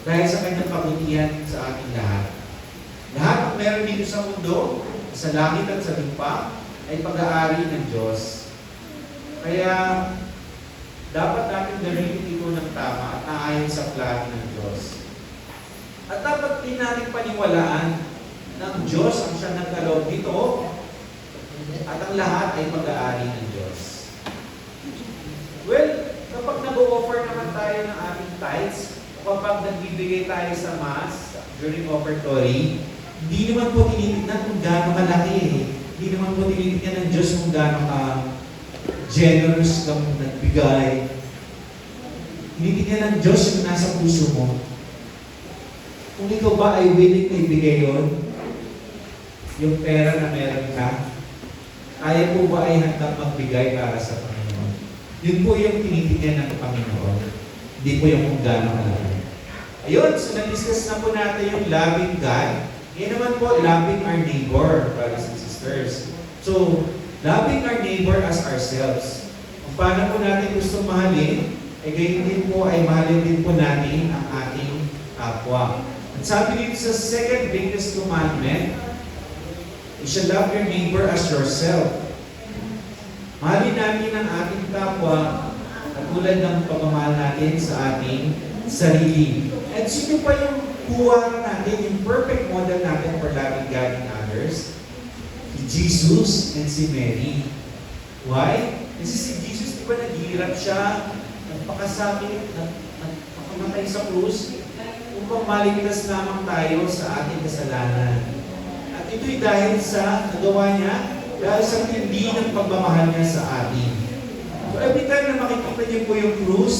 dahil sa kanyang kabutihan sa ating lahat. Lahat ng meron dito sa mundo, sa langit at sa lupa, ay pag-aari ng Diyos. Kaya dapat natin gamitin ito ng tama at naayon sa plano ng Diyos. At dapat din natin paniwalaan ng Diyos ang siyang nagkaloob dito at ang lahat ay pag-aari ng Diyos. Well, kapag nag-o-offer naman tayo ng ating tithes, kapag nagbibigay tayo sa Mass during offertory, hindi naman po tinitignan kung gaano kalaki. Hindi naman po tinitignan ng Diyos kung gaano ka generous kang nagbigay. Tinitignan ng Diyos yung nasa puso mo. Kung ikaw ba ay willing na ibigay yun, yung pera na meron ka, kaya po ba ay handang magbigay para sa Panginoon? Yun po yung tinitignan ng Panginoon. Hindi po yung kung gaano kalaki. Ayun, so na-discuss na po natin yung loving God. Ngayon naman po, loving our neighbor, brothers and sisters. So, loving our neighbor as ourselves. Kung paano po natin gusto mahalin, ay gayon din po ay mahalin din po natin ang ating kapwa. At sabi dito sa second biggest commandment, you shall love your neighbor as yourself. Mahalin natin ang ating kapwa katulad ng pagmamahal natin sa ating sarili. At sino pa yung kuha natin, yung perfect model natin for loving God and others? Si Jesus and si Mary. Why? Kasi si Jesus, di ba naghihirap siya, nagpakasakit, nagpakamatay sa krus, upang maligtas lamang tayo sa ating kasalanan. At ito'y dahil sa nagawa niya, dahil sa tindi ng pagmamahal niya sa atin. So every time na makikita niyo po yung krus,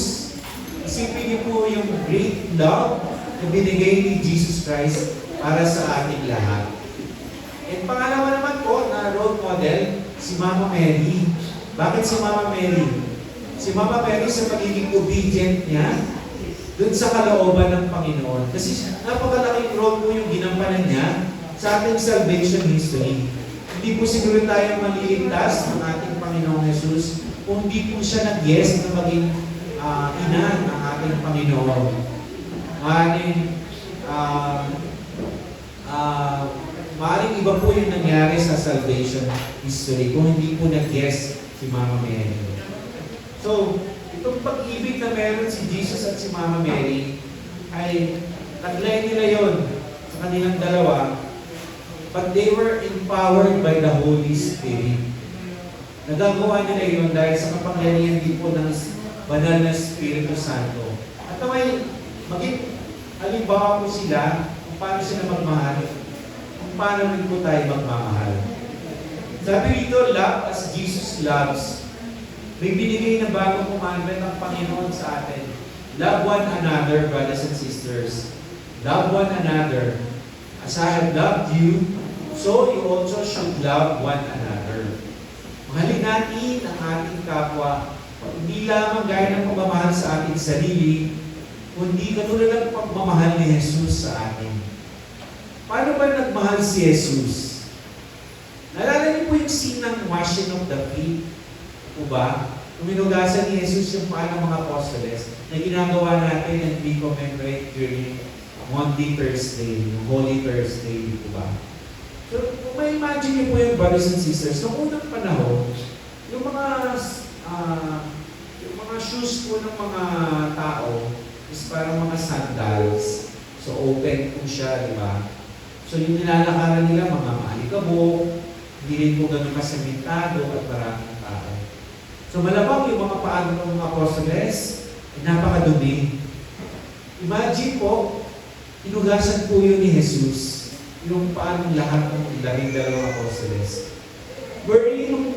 isipin niyo po yung great love na binigay ni Jesus Christ para sa ating lahat. At pangalawa naman po na role model, si Mama Mary. Bakit si Mama Mary? Si Mama Mary sa pagiging obedient niya dun sa kalooban ng Panginoon. Kasi napakalaking role po yung ginampanan niya sa ating salvation history. Hindi po siguro tayo maliligtas ng ating Panginoong Jesus kung hindi po siya nag-yes na maging ina ng ating Panginoon. Maaaring iba po yung nangyari sa salvation history kung hindi po nag-yes si Mama Mary. So, itong pag-ibig na meron si Jesus at si Mama Mary ay taglay nila yon sa kanilang dalawa, but they were empowered by the Holy Spirit. Nagagawa nila yon dahil sa kapangyarihan din po ng banal na Espiritu Santo. At may maging halimbawa po sila kung paano sila magmahal, kung paano rin po tayo magmamahal. Sabi dito, love as Jesus loves. May binigay na bagong commandment ng Panginoon sa atin. Love one another, brothers and sisters. Love one another. As I have loved you, so you also should love one another. Mahalin natin ang ating kapwa, hindi lamang gaya ng pagmamahal sa ating sarili, kundi katulad ng pagmamahal ni Jesus sa atin. Paano ba nagmahal si Jesus? Naalala niyo po yung scene ng washing of the feet? O ba? Kung minugasan ni Jesus yung paa ng mga apostoles na ginagawa natin and we commemorate during Monday, Thursday, yung Holy Thursday, di ba? So, kung may imagine niyo po yung brothers and sisters, noong unang panahon, yung mga shoes po ng mga tao is parang mga sandals. So, open po siya, di ba? So, yung nilalakaran nila, mga maalikabok, hindi rin po ganun kasementado at maraming tao. So, malabang yung mga paano ng mga apostoles, ay napakadumi. Imagine po, inugasan po yun ni Jesus, yung paano lahat ng dalawang apostoles. Wherein,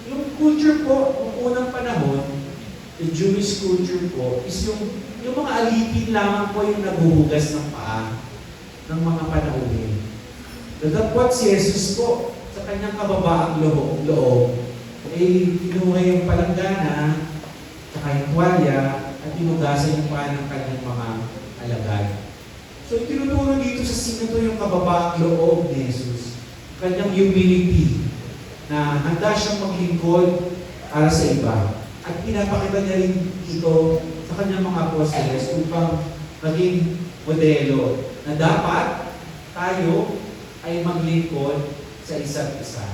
yung culture po, noong unang panahon, the Jewish culture po, is yung mga alipin lamang po yung naghuhugas ng paa ng mga panauhin. Datapwat si Jesus po, sa kanyang kababaang loob, ay kinuha yung palanggana, saka yung tuwalya, at inugasan yung paa ng kanyang mga alagad. So, itinuturo dito sa scene to yung kababaang loob ni Jesus. Kanyang humility, na handa siyang maglingkod para sa iba. At pinapakita niya rin ito sa kanyang mga apostoles upang maging modelo na dapat tayo ay maglingkod sa isa't isa.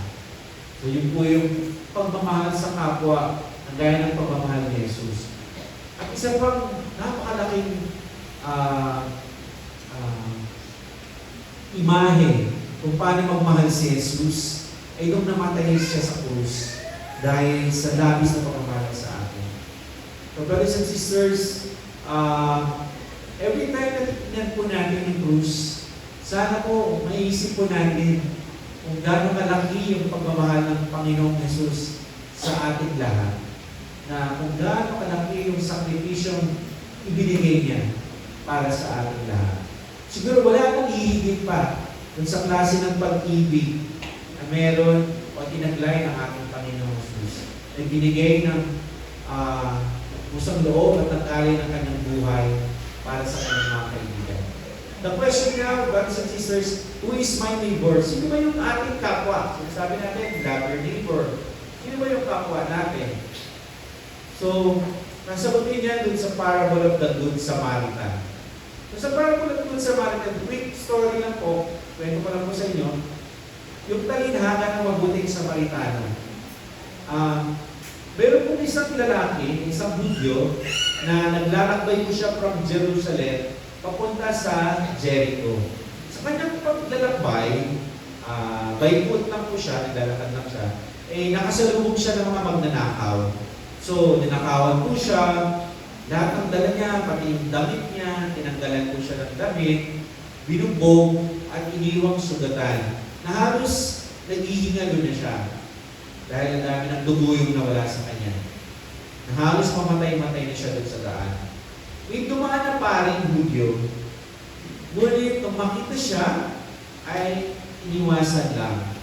So, yun po yung pagmamahal sa kapwa na gaya ng pagmamahal ni Jesus. At isa pang napakalaking imahe kung paano magmahal si Jesus ay nung namatay siya sa krus dahil sa labis na pagmamahal sa atin. So, brothers and sisters, every time na titignan po natin yung krus, sana po maiisip po natin kung gaano kalaki yung pagmamahal ng Panginoong Jesus sa ating lahat. Na kung gaano kalaki yung sakripisyong ibinigay niya para sa ating lahat. Siguro wala nang hihigit pa dun sa klase ng pag-ibig na meron o tinaglay ng ating Panginoong Jesus. Na binigay ng pusang loob at nagkali ng kanyang buhay para sa kanyang mga kaibigan. The question now, brothers and sisters, who is my neighbor? Sino ba yung ating kapwa? So, sabi natin, love your neighbor. Sino ba yung kapwa natin? So, nasagutin niya dun sa parable of the Good Samaritan. So, sa parable of the Good Samaritan, quick story lang po, kwento ko lang po sa inyo, yung talinhaga ng mabuting Samaritano. Meron po isang lalaki, isang Hudyo, na naglalakbay po siya from Jerusalem papunta sa Jericho. Sa kanyang paglalakbay, by foot lang po siya, naglalakad lang siya, eh nakasalubong siya ng mga magnanakaw. So, ninakawan po siya, lahat ng dala niya, pati yung damit niya, tinanggalan po siya ng damit, binugbog, at iniwang sugatan, na halos naghihingalo na siya. Dahil ang dami ng dugo yung nawala sa kanya. Na halos mamatay-matay na siya doon sa daan. May dumaan na paring Hudyo, ngunit nung makita siya, ay iniwasan lang.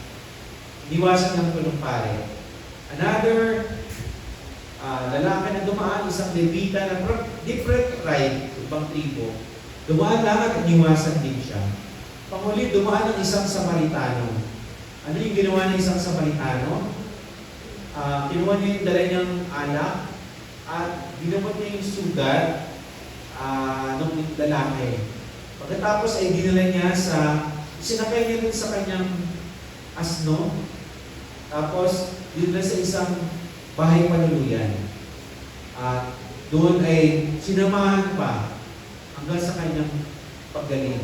Iniwasan lang po ng pare. Another lalaki na dumaan, isang Levita na different tribe, ibang tribo, dumaan lang at iniwasan din siya. Panghuli, dumaan ang isang Samaritano. Ano yung ginawa ng isang Samaritano? Kinuha niya yung dala niyang alak at ginamot niya yung sugat ng lalaki. Pagkatapos ay dinala niya sinakay niya dun sa kanyang asno, tapos dinala sa isang bahay panuluyan. At doon ay sinamahan pa hanggang sa kanyang paggaling.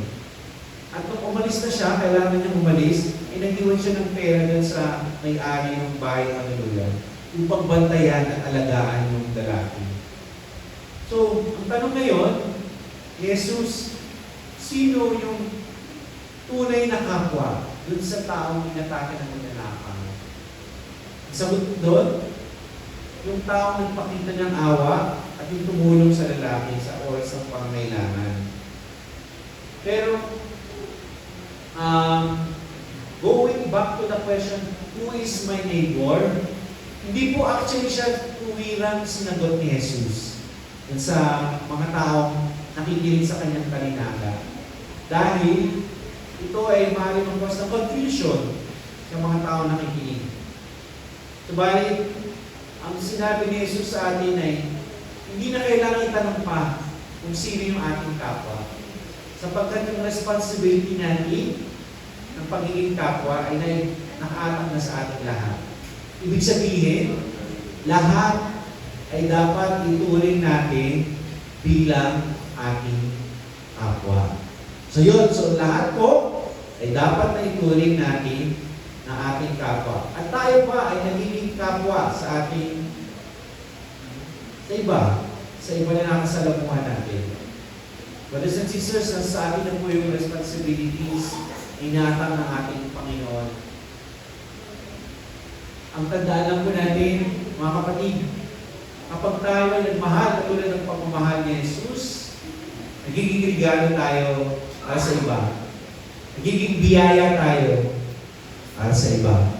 At nung umalis na siya, kailangan niyang umalis, nag-iwan siya ng pera dun sa may-ari ng bahay panuluyan upang bantayan at alagaan yung lalaki. So, ang tanong ngayon, Jesus, sino yung tunay na kapwa dun sa taong inatake ng magnanakaw? Sagot doon, yung taong nagpakita ng awa at yung tumulong sa lalaki sa oras ng pangangailangan. Pero, going back to the question, who is my neighbor? Hindi po actually siya tuwirang sinagot ni Jesus dun sa mga taong nakikinig sa kanyang talinaga. Dahil ito ay maaaring mag-cause ng confusion sa mga taong nakikinig. Subalit, ang sinabi ni Jesus sa atin ay hindi na kailangan itanong pa kung sino yung ating kapwa. Sapagkat yung responsibility natin ng pagiging kapwa ay nakaatang na sa ating lahat. Ibig sabihin, lahat ay dapat ituring natin bilang ating kapwa. So yun, lahat po ay dapat na ituring natin na ating kapwa. At tayo pa ay nagiging kapwa sa ating sa iba na nakasalamuhan natin. Brothers and sisters, sa atin na po yung responsibilities inatang ng ating Panginoon. Ang tandaan lang po natin, mga kapatid, kapag tayo ay nagmahal katulad ng pagmamahal ni Jesus, nagiging regalo tayo para sa iba. Nagiging biyaya tayo para sa iba.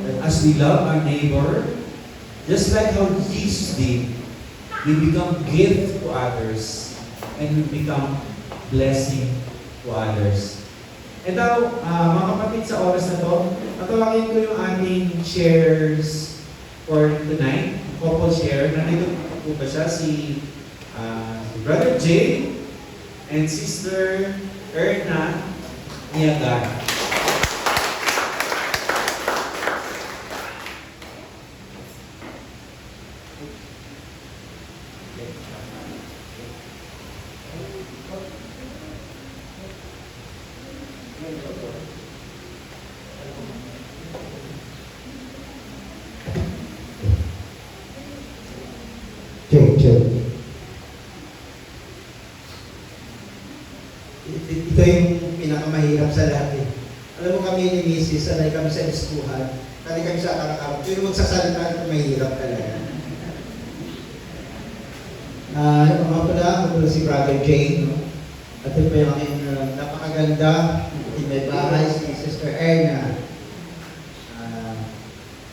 And as we love our neighbor, just like how Jesus did, we become gift to others and we become blessing to others. And now, mga kapatid, sa oras na to, natawagin ko yung ating shares for tonight. Couple share. Nandito po ba siya? Si Brother Jay and Sister Erna Niagan. Ito yung pinakamahirap sa lahat eh. Alam mo kami ni Mrs., sanay kami sa eskuhan, sanay kami sa araw-araw. Pero yung magsasalita, ito mahirap talaga. Mga pala, ako pala si Brother Jay, no? At ito pa yung aking napakaganda, may bahay, si Sister Erna.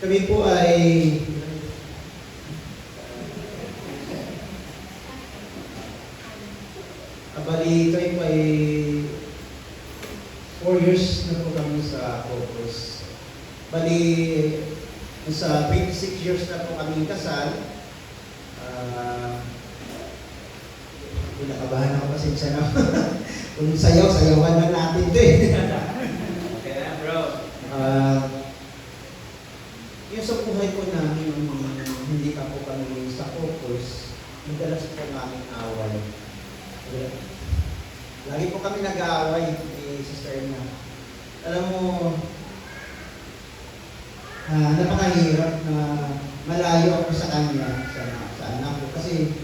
Kami po ay bali, kayo po ay 4 years na po kami sa Focus. Bali, sa 26 years na po kami kasal. Pinakabahan ako pasensya na. Kung sayaw-sayawan lang natin ito eh. Okay na, bro. Yung sa buhay po namin, hindi ka po kami sa Focus, madalas po namin away. Lagi po kami nag-aaway ni Sister na. Alam mo, napakahirap na malayo ako sa kanya, sa anak ko. Kasi,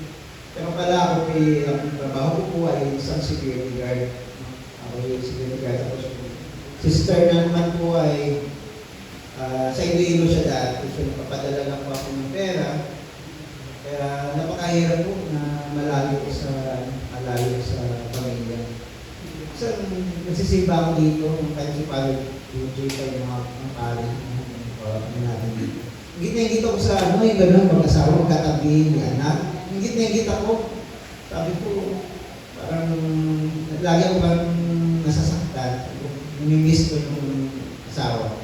pero pala ako, ang trabaho ko po ay isang security guard. Ako yung security guard. Tapos, Sister na naman po ay sa Iloilo siya dati. So, napapadala lang po ako ng pera. Kaya napakahirap po na malayo sa pamilya. So, nagsisimba ako dito, kahit si Father Jay pa yung mga pari natin dito. Hingit ko sa yung gano'n, mag-asawa, magkatabi, may anak. Hingit ako, sabi ko, parang, lagi ako parang nasasaktan. Namimiss ko yung asawa.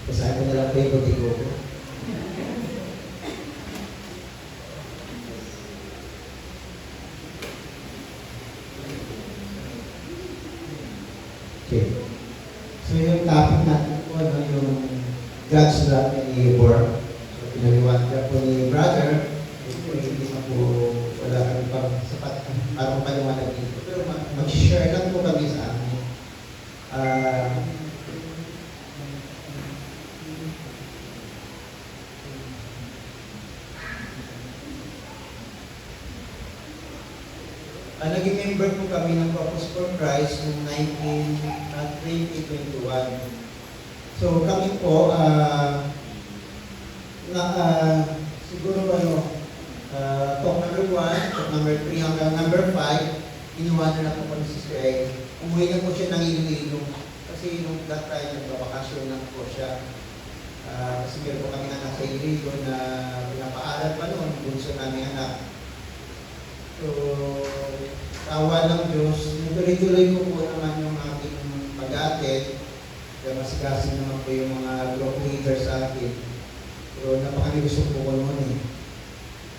Basahin ko na lang po yung pagtigo ko. Okay. So yung topic natin po, yung God's love and neighbor. So pinaliwanag po ni Brother, hindi na po wala kami pang sapat para paliwanag dito. Pero mag-share lang po kami sa amin. Naging member po kami ng Focus for Christ noong 2021. So kami po, siguro talk number 1, talk number 3 hanggang number 5, iniwanan na po kami si Sister Egg. Umuwi na po siya ng Iloilo. Kasi nung that time, nagbabakasyon na po siya. Kasi meron po kami anak sa Iloilo na pinapaaral pa noon, bunso namin anak. So, tawa ng Diyos, tuloy-tuloy ko po naman yung aking pag-atid. Kaya masigasin naman po yung mga group leader sa akin. Pero napakalilusok po ko noon eh.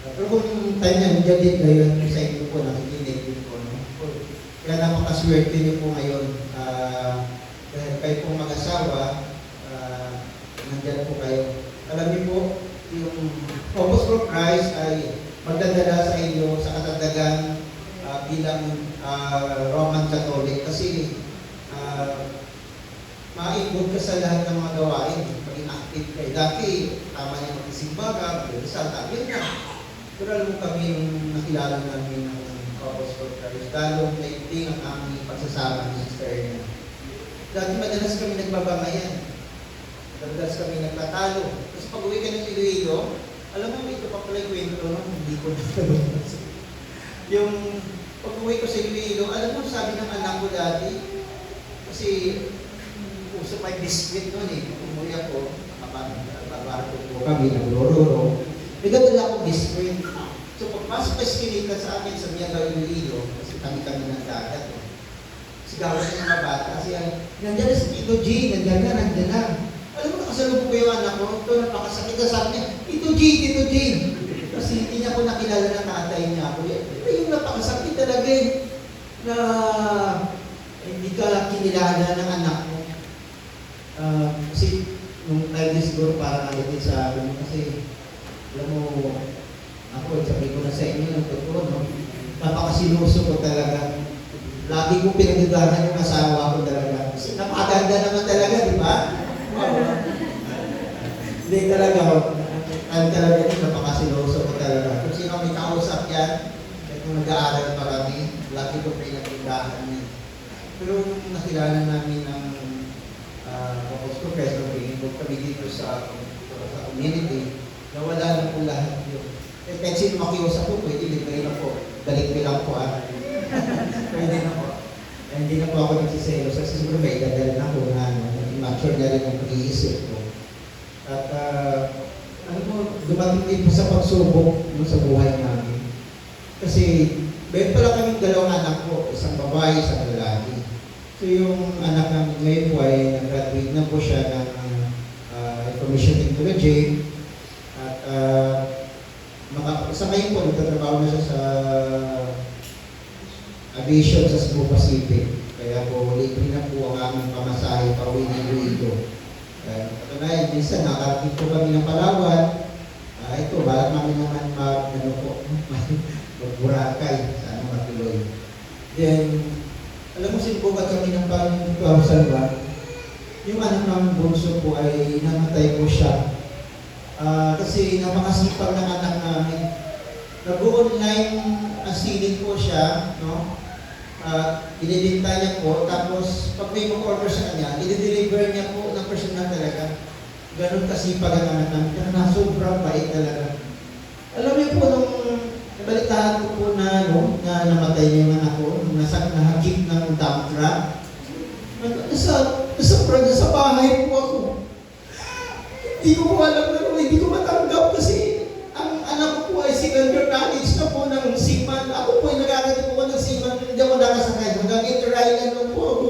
Pero kung time na nandiyan din kayo sa inyo po, nakikinig din po. No? Kaya napakaswerte niyo po ngayon. Dahil kayo pong mag-asawa, nandiyan po kayo. Alam niyo po, yung Focus for Christ ay magdadala sa inyo sa katatagan bilang Roman Catholic kasi maikot ka sa lahat ng mga gawain, maging active kayo. Dati, tama niya magsisimba ka, magsalta, yun na. Pero alam mo kami yung nakilala namin ng Focus for Christ, lalong naigting ang aming pagsasama ni Sister Erna. Dati madalas kami nagbabangayan. Madalas kami nagtatalo. Kasi pag uwi ka ng Iloilo, alam mo, ito pa pala yung kwento no? Hindi ko natalunod. Yung pag uwi ko sa Iloilo, alam mo, sabi ng anak ko dati, kasi uso pa yung biscuit noon eh. Umuwi ako, babarko po kami, naglororo. May gadala akong biscuit. So pagpasok ka skinita sa akin sa Miyaga Iloilo, kasi kami ng dagat. Sigawan ng mga bata, kasi nandiyan na si Tito G, nandiyan na. Alam mo, nakasalubong ko yung anak ko, ito napakasakit na sabi niya, Tito G. Kasi hindi niya ko nakilala na tatay niya ako. Ito yung napakasakit talaga eh, na hindi ka kinilala ng anak mo. Kasi nung time din siguro parang nalitin sa akin kasi alam mo, ako, sabi ko na sa inyo ng totoo, no? Napakasiluso ko talaga. Lagi kong pinagdadahan yung asawa ko talaga. Kasi napakaganda naman talaga, di ba? Hindi talaga, talaga yun, napakasiloso ko talaga. Kung sino may kausap yan, kahit kung nag-aaral pa kami, lagi ko pinagdahan niya. Pero nung nakilala namin ng Focus Professor, pinipot kami dito sa community, nawala na po lahat yun. Eh, kahit sino makiusap po, pwede libay na po. Balik lang po pwede na po. Eh, hindi na po ako nagsiselos kasi siguro may dadal na po na mature na rin ang pag-iisip ko. At dumating din po sa pagsubok sa buhay namin. Kasi meron pala kaming dalawang anak ko, isang babae, isang lalaki. So yung anak namin ngayon po ay nag-graduate na po siya ng Information Technology. At sa ngayon po, nagtatrabaho na siya sa aviation sa Cebu Pacific. Kaya po, libre na po ang aming pamasahe pa uwi ng Iloilo. Katunayan, minsan nakarating po kami ng Palawan. Ito, balat namin naman mag-Boracay. Sana matuloy. Then, alam mo, sinubukan kami ng parang 2001. Yung anak namin bunso po ay namatay po siya. Kasi napakasipag ng anak namin. Nag-online asilin po siya, no? Inibinta niya po, tapos pag may mag-order sa kanya, i-deliver niya po ng personal talaga. Ganun kasipag ang anak namin. Kaya sobrang bait talaga. Alam niyo po, nung nabalitaan ko po na, no, na namatay niya yung anak ko, nahagip ng dump truck, nasa bahay po ako. Hindi ko po alam na, hindi ko matanggap kasi ang anak ko po ay second year college na po ng seaman. Ako po ay nagkakalit po ng seaman, hindi ako nakasakay. Mag-inter-island lang po ako.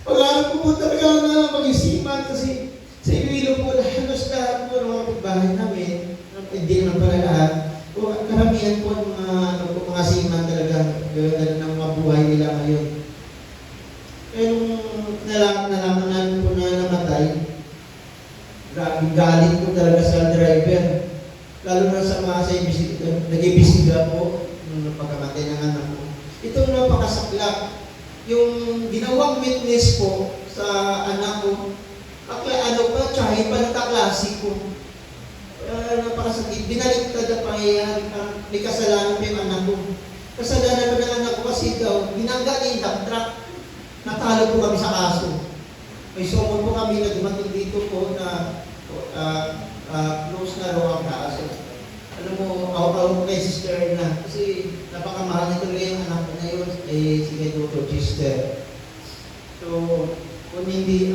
Pag-aarap ko po talaga na maging seaman kasi sa Iloilo po, halos lahat po ng mga pagbahay namin, hindi naman pala lahat. Karamihan po ng mga seaman talaga, gano'n ng mga buhay nila ngayon. Kaya nung nalaman namin po na namatay, grabe galit ko talaga sa driver. Lalo na sa mga nag-ibisiga po nung napakamatay ng anak ko. Itong napakasaklap, yung ginawang witness po sa anak ko, tsahin pa ng kaklase ko. Napakasakit. Binaliktad ang pangyayari pa. May kasalanan pa yung anak ko. Kasalanan pa ng anak ko kasi daw, binangga niya yung dump truck. Natalo po kami sa kaso. May sumon po kami na dumating dito po na close na raw ang kaso. Alam mo, Napakaupaw ko kay Sister na kasi napakamahal na tuloy yung anak ko na yun, si Dr. Gister. So, kung hindi,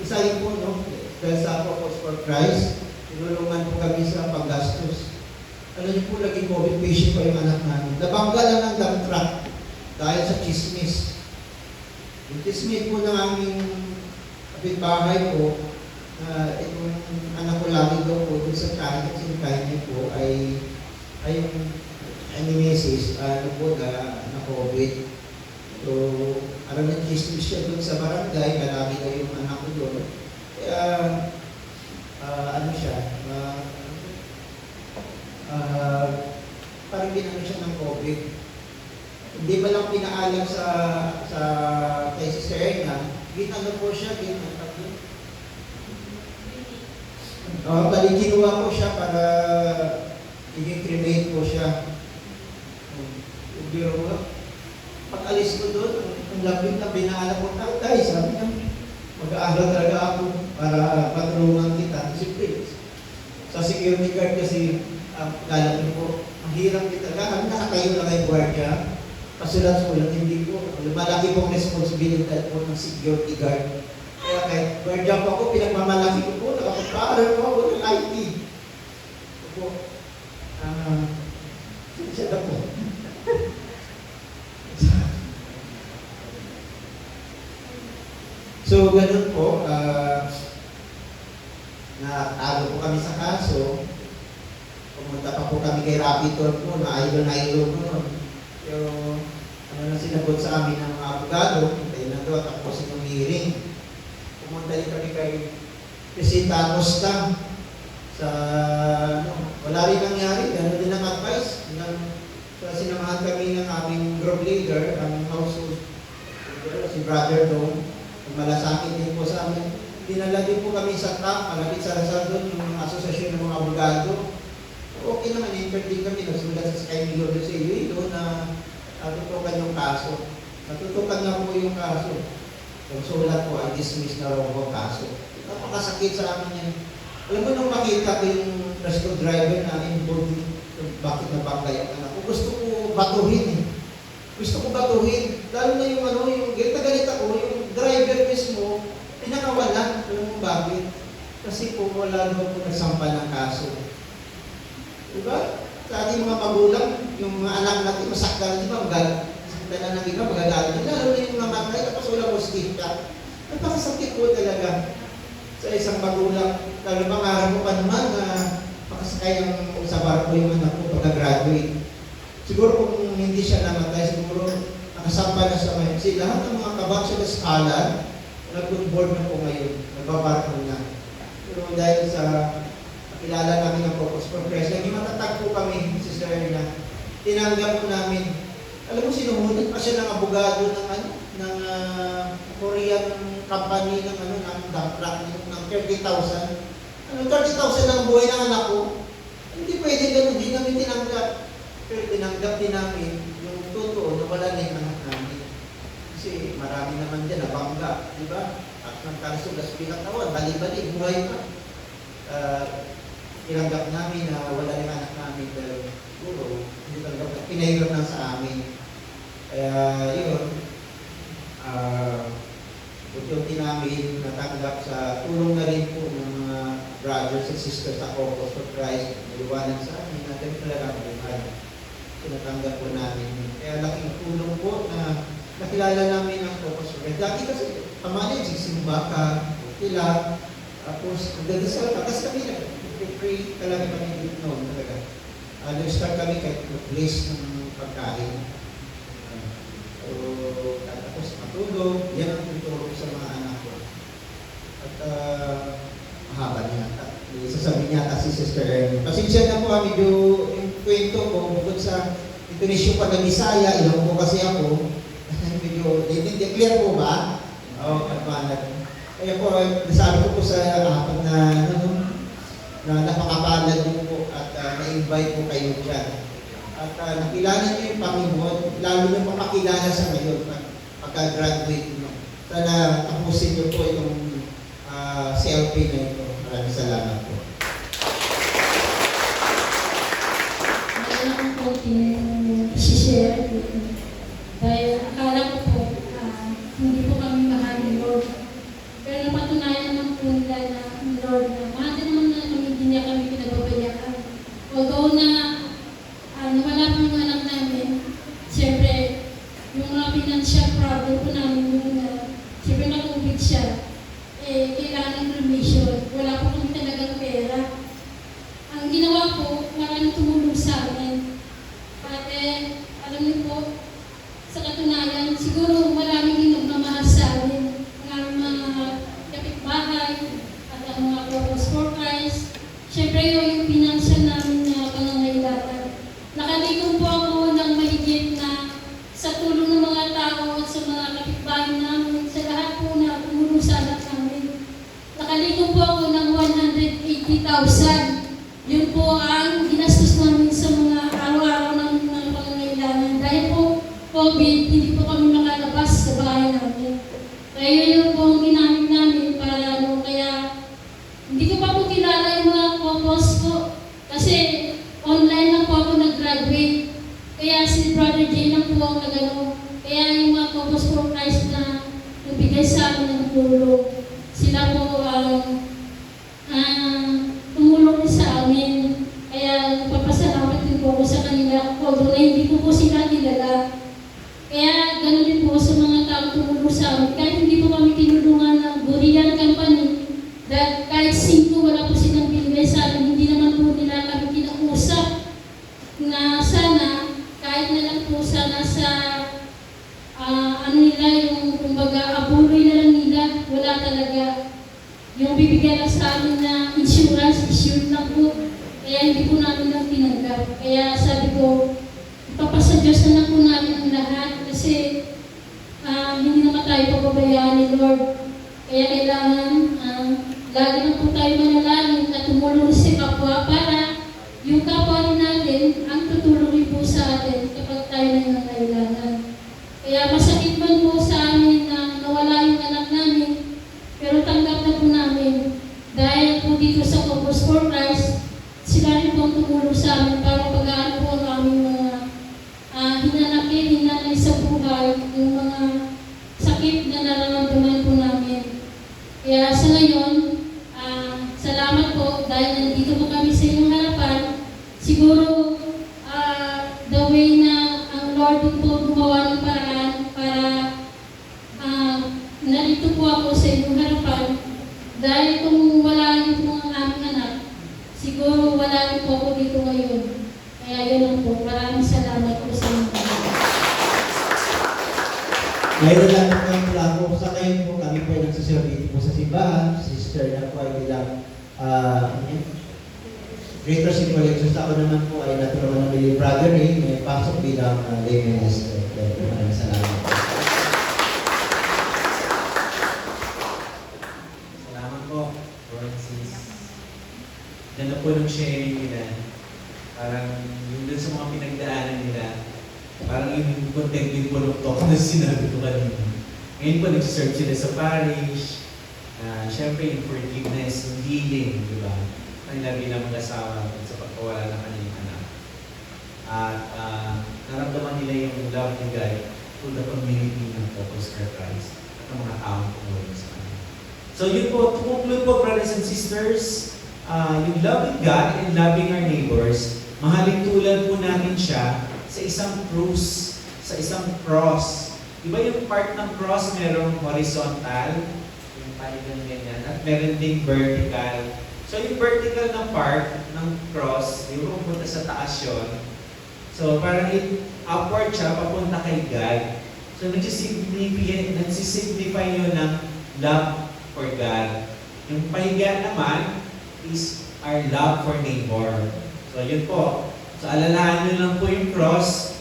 isa rin po, no, dahil sa Focus for Christ, tinulungan po kami sa paggastos. Alam niyo po, naging COVID patient pa yung anak namin. Nabangga lang ng dump truck dahil sa chismis. Yung chismis po ng aming kapitbahay po, itong anak ko lagi daw po dun sa kain, kasi yung kain niya po ay yung animesis, po na COVID. So, alam na chismis siya dun sa barangay, marami daw yung anak ko doon. Kaya, ano siya, parang ginano siya ng COVID. Hindi ba lang pinaalam sa kay Sister Erna, ginano po siya, bali kinuha ko siya para i-cremate ko siya. Yung biro ko, pag-alis ko doon, ang lapit na binaalam ko, tay, sabi niya, mag-aaral talaga ako para patulungan kita. Siyempre, sa security guard kasi, lalapin ko, ang hirap kita. Kami nakatayo na kay guardia, pasulat-sulat, hindi ko. Malaki pong responsibilidad po ng security guard. Kaya kahit guardia pa ako, pinagmamalaki ko po, nakapagpaaral ko ako ng IT. Ito po, siya na po. So, ganun po, natalo po kami sa kaso. Pumunta pa po kami kay Rapitor po, na idol po nun. Pero, ano na sinagot sa amin ng mga abogado, hintayin na doon, tapos yung hearing. Pumunta din kami kay Presidente Acosta sa, wala rin nangyari, gano'n din ang advice. So, sinamahan kami ng aming group leader, aming household, si Brother Dong. Malasakit din po sa amin. Dinala din po kami sa TAP, malapit sa Rizal doon, yung asosasyon ng mga abogado. Okay naman, in-interview kami, nasulat sa Sky Milo doon sa iyo, na natutukan yung kaso. Natutukan na po yung kaso. Yung sulat po ay dismiss na raw ang kaso. Napakasakit sa amin yan. Alam mo nung makita ko yung rescue driver na involved, bakit nabangga yung anak ko, gusto ko batuhin eh. Gusto ko batuhin. Lalo na yung yung galit ako, yung driver mismo, pinakawalan. Alam mo bakit? Kasi po wala daw po nagsampa ng kaso. Diba? Sa ating mga magulang, yung mga anak natin, masaktan, di ba? Masaktan na ng iba, magagalit. Lalo na yung mga matay, tapos walang hostika. Napakasakit po talaga sa isang magulang. Lalo pangarap ko pa naman na makasakay sa barko yung anak ko pagka-graduate. Siguro kung hindi siya namatay, siguro nakasampa na sa ngayon. Kasi lahat ng mga kabak sa skala, nag-good board na po ngayon. Nagbabarko na. Pero dahil sa kilala namin ng Focus for Christ, naging matatag po kami, Sister Erna. Tinanggap po namin. Alam mo, sinuhunod pa siya ng abogado ng Korean company ng dump truck ng 30,000. 30,000 ang buhay ng anak ko. Hindi pwede ganun, hindi namin tinanggap. Pero tinanggap din namin yung totoo na wala na yung anak namin. Kasi marami naman dyan, nabangga, di ba? At nagkasulas pinatawan, bali-bali, buhay pa. Tinanggap namin na wala na yung anak namin, pero siguro, hindi tanggap, pinahirap na sa amin. Kaya yun, unti-unti namin natanggap sa tulong na rin po ng mga brothers and sisters sa Focus for Christ, naliwanag sa amin na ganito talaga ang buhay. Tinatanggap po namin. Kaya laking tulong po na nakilala namin ang Focus for Christ. Dati kasi, pamali, simba ka, kila, tapos, magdadasal ka, tapos kami nag-pray talaga kami dito noon talaga. Nag-start kami kahit mag-place ng pagkain. So, tapos matulog, yan ang tutulog sa mga anak ko. At mahaba niya. Sasabihin niya kasi Sister Ernie. Pasensya na po kami yung kwento ko bukod sa Indonesia pa ng Bisaya, ilang po kasi ako. Medyo, clear po ba? Oo, pagpalag. Kaya po, nasabi ko po sa hapon na napakapalag mo po at na-invite po kayo dyan. At nakilala niyo yung Panginoon, lalo niyo mapakilala sa ngayon pagka-graduate niyo. Sana tapusin niyo po itong CLP na ito. Maraming salamat po. Lord na mahal din naman na kami, hindi niya kami pinababayaan. Although na wala pa yung anak namin, siyempre, yung mga financial problem po namin, yung siyempre nakubig siya, kailangan ng remission. Wala po kami talagang pera. Ang ginawa ko, maraming tumulong sa amin. At alam niyo po, sa katunayan, siguro maraming din nagmamahal sa amin. Ang aming mga kapitbahay at ang mga purpose for Christ. Siyempre yung financial namin na pangangailangan. Nakalikom po ako ng mahigit na sa tulong ng mga tao at sa mga kapitbahay namin, sa lahat po na tumulong sa anak namin. Nakalikom po ako ng 180,000. Yun po ang ginastos namin sa mga araw-araw namin mga pangangailangan. Dahil po, COVID, hindi po kami makalabas sa bahay namin. Kaya yun po ang ginamit namin para kaya hindi ko pa po kilala yung mga couples ko. Kasi online lang po ako nag-graduate. Kaya si Brother Jay lang po ang nagano. Kaya yung mga couples for Christ na nagbigay sa amin ng tulong. Sila po tumulong din sa amin. Kaya nagpapasalamat din po ako sa kanila. Although na hindi po sila kilala. Kaya ganoon din po sa mga tao tumulong sa amin. Kahit hindi po kami tinulungan ng Burian Company, dahil kahit 5 wala po silang binigay sa amin, hindi naman po nila kami kinausap na sana, kahit na lang po sana sa nila yung kumbaga abuloy na lang nila, wala talaga. Yung bibigyan lang sa amin na insurance, issued lang po. Kaya hindi po namin lang tinanggap. Kaya sabi ko, ipapasa Diyos na lang po namin ang lahat kasi hindi naman tayo pababayaan ni Lord. Kaya kailangan lagi lang po tayo manalangin at tumulong sa kapwa para yung kapwa rin natin ang tutulong rin po sa atin kapag tayo nangangailangan. Kaya masakit man po sa amin na nawala yung anak namin, pero tanggap na po namin dahil po dito sa Focus for Christ, sila rin po ang tumulong sa amin para pag-aan po ang aming mga hinanakit sa buhay, yung mga sakit na nararamdaman po namin. Kaya sa ngayon, salamat po dahil nandito po kami sa inyong harapan. Siguro, the way na ang Lord po gumawa ng paraan para narito po ako sa inyong harapan. Dahil kung wala rin po ang aming anak, siguro wala rin po ako dito ngayon. Kaya yun lang po. Maraming salamat po sa inyo. Ngayon lang po kayong plano sa kayo po, kami po nagsaserviti po sa simbahan, sister na po ay bilang Greater Simple. Ako naman po ay natulungan ng yung brother Ray, may pasok bilang layman minister. Maraming salamat po. Salamat po, Lord sis. Ganda po ng sharing nila. Parang yung dun sa mga pinagdaanan nila, parang yung content din po ng talk na sinabi ko kanina. Ngayon po nag-serve sila sa parish. Siyempre yung forgiveness, yung healing, di ba? Kanila bilang mag-asawa sa pagkawala ng kanilang anak. At naramdaman nila yung love ni God to the community ng Focus for Christ at ng mga taong tumulong sa kanila. So yun po, to conclude po, brothers and sisters, yung loving God and loving our neighbors, mahalin tulad po natin siya sa isang krus, sa isang cross. Diba yung part ng cross merong horizontal, yung paligan ganyan, at meron ding vertical. So yung vertical na part ng cross, yung pupunta sa taas yun. So parang upward siya, papunta kay God. So nagsisignify yun ng love for God. Yung pahiga naman is our love for neighbor. So yun po. So alalahan nyo lang po yung cross,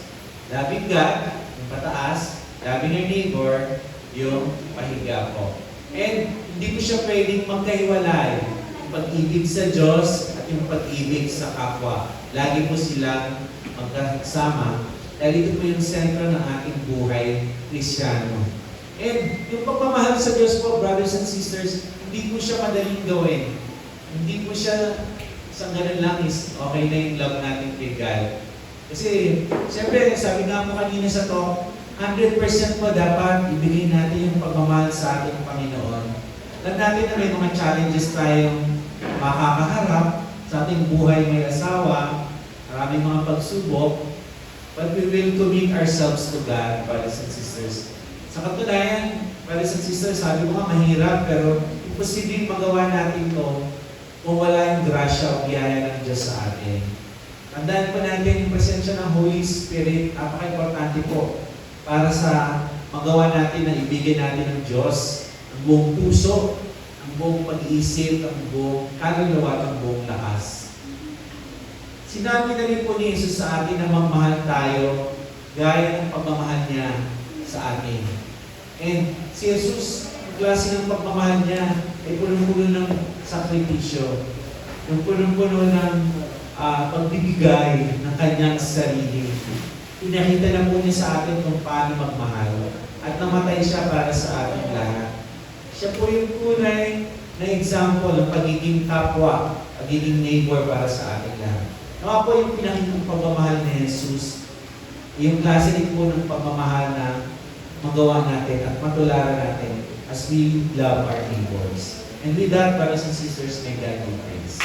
loving God, yung pataas, loving your neighbor, yung pahiga po. And hindi po siya pwedeng magkahiwalay. Yung pag-ibig sa Diyos at yung pag-ibig sa kapwa. Lagi po silang magkasama. Dahil ito po yung sentro ng ating buhay Kristiyano. And yung pagmamahal sa Diyos po, brothers and sisters, hindi po siya madaling gawin. Hindi po siya isang ganun lang is okay na yung love natin kay God. Kasi, siyempre, sabi nga mo kanina sa talk, 100% po dapat ibigay natin yung pagmamahal sa ating Panginoon. Alam natin na may mga challenges tayong makakaharap sa ating buhay may asawa, maraming mga pagsubok, but we will commit ourselves to God, brothers and sisters. Sa katunayan, brothers and sisters, sabi ko nga mahirap, pero imposibleng magawa natin to kung wala yung grasya o biyaya ng Diyos sa atin. Tandaan po natin yung presensya ng Holy Spirit, napaka-importante po para sa magawa natin na ibigay natin ng Diyos ang buong puso, ang buong pag-iisip, ang buong kaluluwa, ang buong lakas. Sinabi na rin po ni Jesus sa atin na magmahal tayo gaya ng pagmamahal niya sa atin. And si Jesus, ang klase ng pagmamahal niya ay punong-puno ng sakripisyo, yung punong-puno ng pagbibigay ng kanyang sarili. Pinakita na po niya sa atin kung paano magmahal at namatay siya para sa ating lahat. Siya po yung tunay na example ng pagiging kapwa, pagiging neighbor para sa ating lahat. Nawa po yung pinakitang pagmamahal ni Jesus, yung klase din po ng pagmamahal na magawa natin at matularan natin as we love our neighbors. And with that, brothers and sisters, may God be praised.